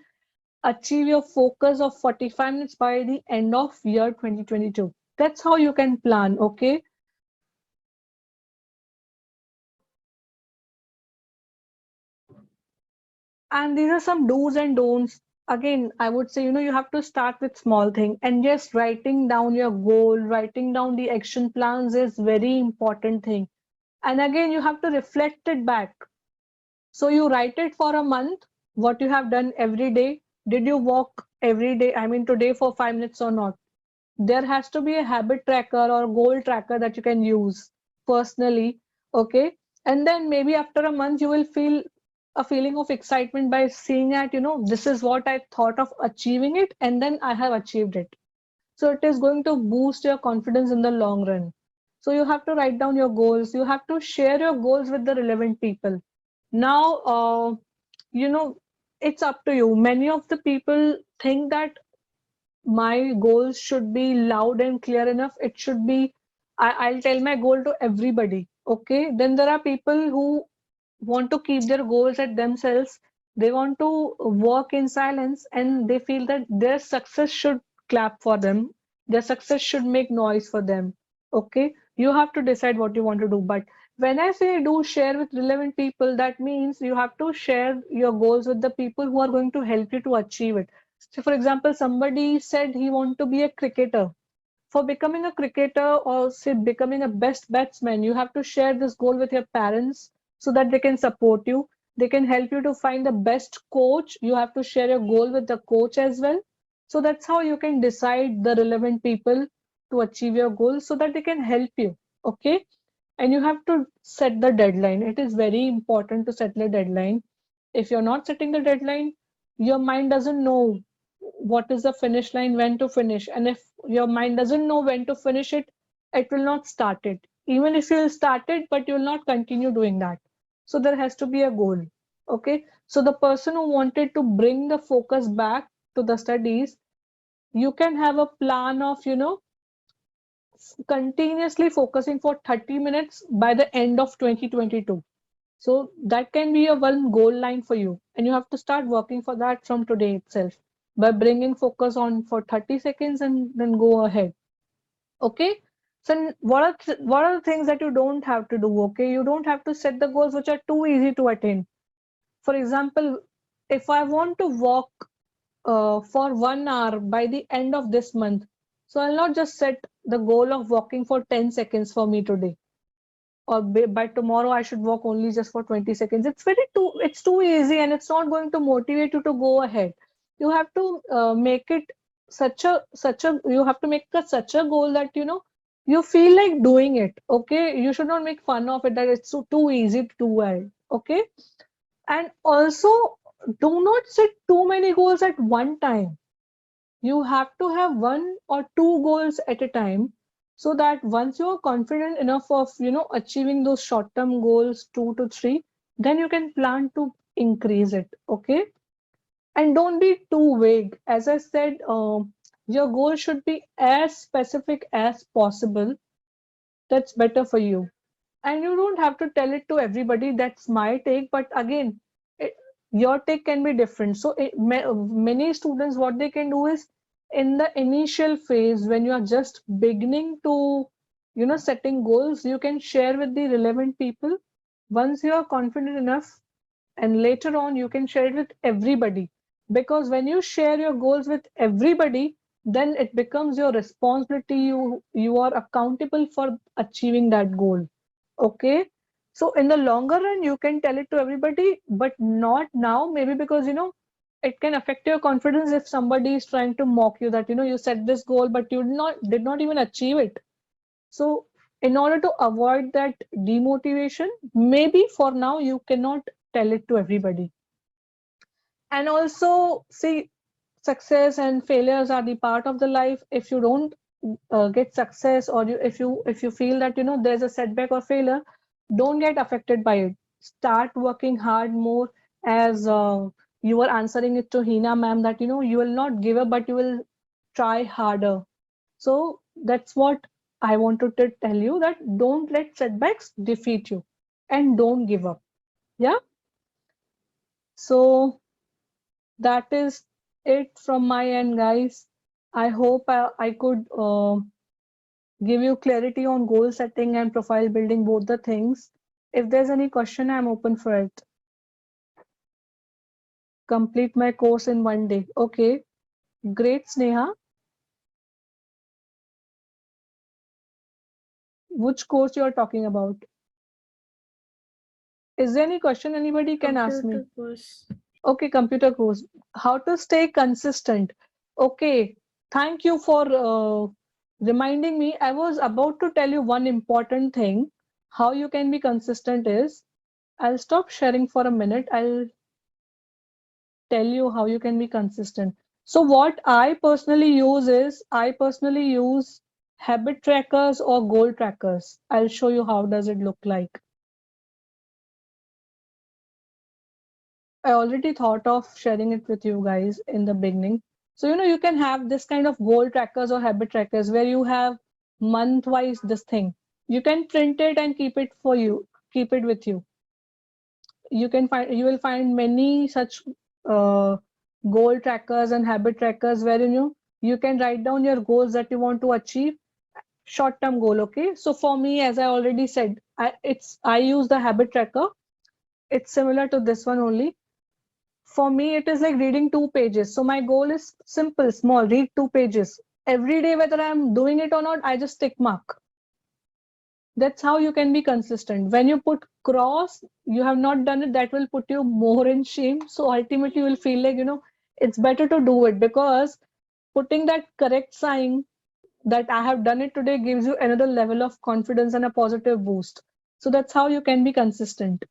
achieve your focus of 45 minutes by the end of year 2022. That's how you can plan, okay? And these are some do's and don'ts. Again, I would say, you have to start with small thing and just writing down your goal, writing down the action plans is very important thing. And again, you have to reflect it back. So you write it for a month, what you have done every day. Did you walk every day? I mean, today for 5 minutes or not? There has to be a habit tracker or goal tracker that you can use personally. Okay. And then maybe after a month, you will feel a feeling of excitement by seeing that, this is what I thought of achieving it, and then I have achieved it. So it is going to boost your confidence in the long run. So you have to write down your goals. You have to share your goals with the relevant people. Now, it's up to you. Many of the people think that my goals should be loud and clear enough. It should be, I'll tell my goal to everybody. Okay. Then there are people who want to keep their goals at themselves. They want to work in silence and they feel that their success should clap for them. Their success should make noise for them. Okay. You have to decide what you want to do. But when I say do share with relevant people, that means you have to share your goals with the people who are going to help you to achieve it. So for example, somebody said he want to be a cricketer. For becoming a cricketer or say becoming a best batsman, you have to share this goal with your parents so that they can support you. They can help you to find the best coach. You have to share your goal with the coach as well. So that's how you can decide the relevant people to achieve your goal so that they can help you. Okay. And you have to set the deadline. It is very important to set the deadline. If you're not setting the deadline, your mind doesn't know what is the finish line, when to finish. And if your mind doesn't know when to finish it, it will not start it. Even if you'll start it, but you'll not continue doing that. So there has to be a goal. Okay. So the person who wanted to bring the focus back to the studies, you can have a plan of, continuously focusing for 30 minutes by the end of 2022. So that can be a one goal line for you. And you have to start working for that from today itself by bringing focus on for 30 seconds and then go ahead. Okay. So what are the things that you don't have to do? Okay. You don't have to set the goals which are too easy to attain. For example, if I want to walk for 1 hour by the end of this month, so I'll not just set the goal of walking for 10 seconds for me today. Or by tomorrow I should walk only just for 20 seconds. It's too easy and it's not going to motivate you to go ahead. You have to make it such a you have to make such a goal that you feel like doing it. Okay, you should not make fun of it that it's too easy to do well. Okay. And also, do not set too many goals at one time. You have to have one or two goals at a time, so that once you are confident enough of achieving those short-term goals 2 to 3, then you can plan to increase it. Okay. And don't be too vague. As I said, your goal should be as specific as possible. That's better for you. And you don't have to tell it to everybody. That's my take. But again, your take can be different. So many students, what they can do is, in the initial phase, when you are just beginning to setting goals, you can share with the relevant people. Once you are confident enough, and later on you can share it with everybody, because when you share your goals with everybody, then it becomes your responsibility. You are accountable for achieving that goal. Okay. So in the longer run, you can tell it to everybody, but not now, maybe because it can affect your confidence if somebody is trying to mock you that, you set this goal, but you did not even achieve it. So in order to avoid that demotivation, maybe for now you cannot tell it to everybody. And also, see, success and failures are the part of the life. If you don't get success, or if you feel that there's a setback or failure, don't get affected by it. Start working hard more, as you were answering it to Hina ma'am, that you will not give up, but you will try harder. So that's what I wanted to tell you, that don't let setbacks defeat you and don't give up. Yeah. So that is it from my end, guys. I hope I could give you clarity on goal setting and profile building, both the things. If there's any question, I'm open for it. Complete my course in 1 day. Okay, great, Sneha. Which course you are talking about? Is there any question anybody can ask me? Okay, computer course. How to stay consistent? Okay, thank you for reminding me. I was about to tell you one important thing. How you can be consistent is, I'll stop sharing for a minute. I'll tell you how you can be consistent. So what I personally use is, habit trackers or goal trackers. I'll show you how does it look like. I already thought of sharing it with you guys in the beginning. So, you can have this kind of goal trackers or habit trackers where you have month-wise this thing. You can print it and keep it with you. You will find many such goal trackers and habit trackers where you can write down your goals that you want to achieve. Short-term goal, okay? So for me, as I already said, I use the habit tracker. It's similar to this one only. For me, it is like reading 2 pages. So my goal is simple, small, read 2 pages. Every day, whether I'm doing it or not, I just tick mark. That's how you can be consistent. When you put cross, you have not done it, that will put you more in shame. So ultimately, you will feel like, it's better to do it, because putting that correct sign that I have done it today gives you another level of confidence and a positive boost. So that's how you can be consistent.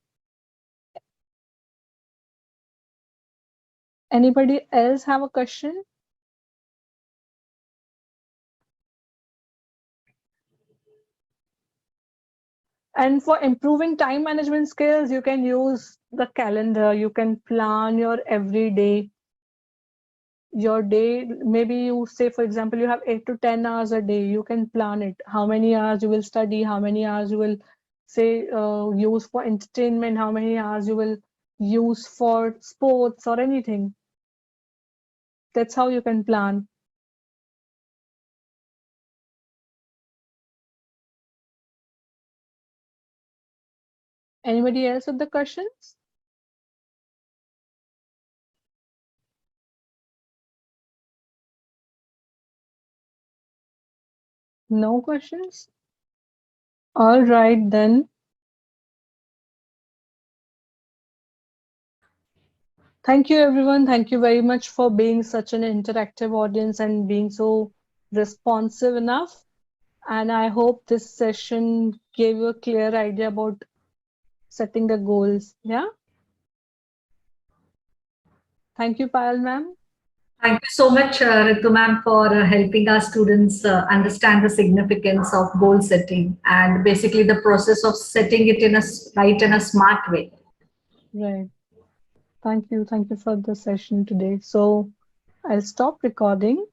Anybody else have a question? And for improving time management skills, you can use the calendar. You can plan your everyday, your day. Maybe you say, for example, you have 8 to 10 hours a day. You can plan it. How many hours you will study, how many hours you will use for entertainment, how many hours you will use for sports or anything. That's how you can plan. Anybody else with the questions? No questions? All right, then. Thank you, everyone. Thank you very much for being such an interactive audience and being so responsive enough. And I hope this session gave you a clear idea about setting the goals. Yeah. Thank you, Payal ma'am. Thank you so much, Ritu ma'am, for helping our students understand the significance of goal setting and basically the process of setting it in a right and a smart way. Right. Thank you. Thank you for the session today. So I'll stop recording.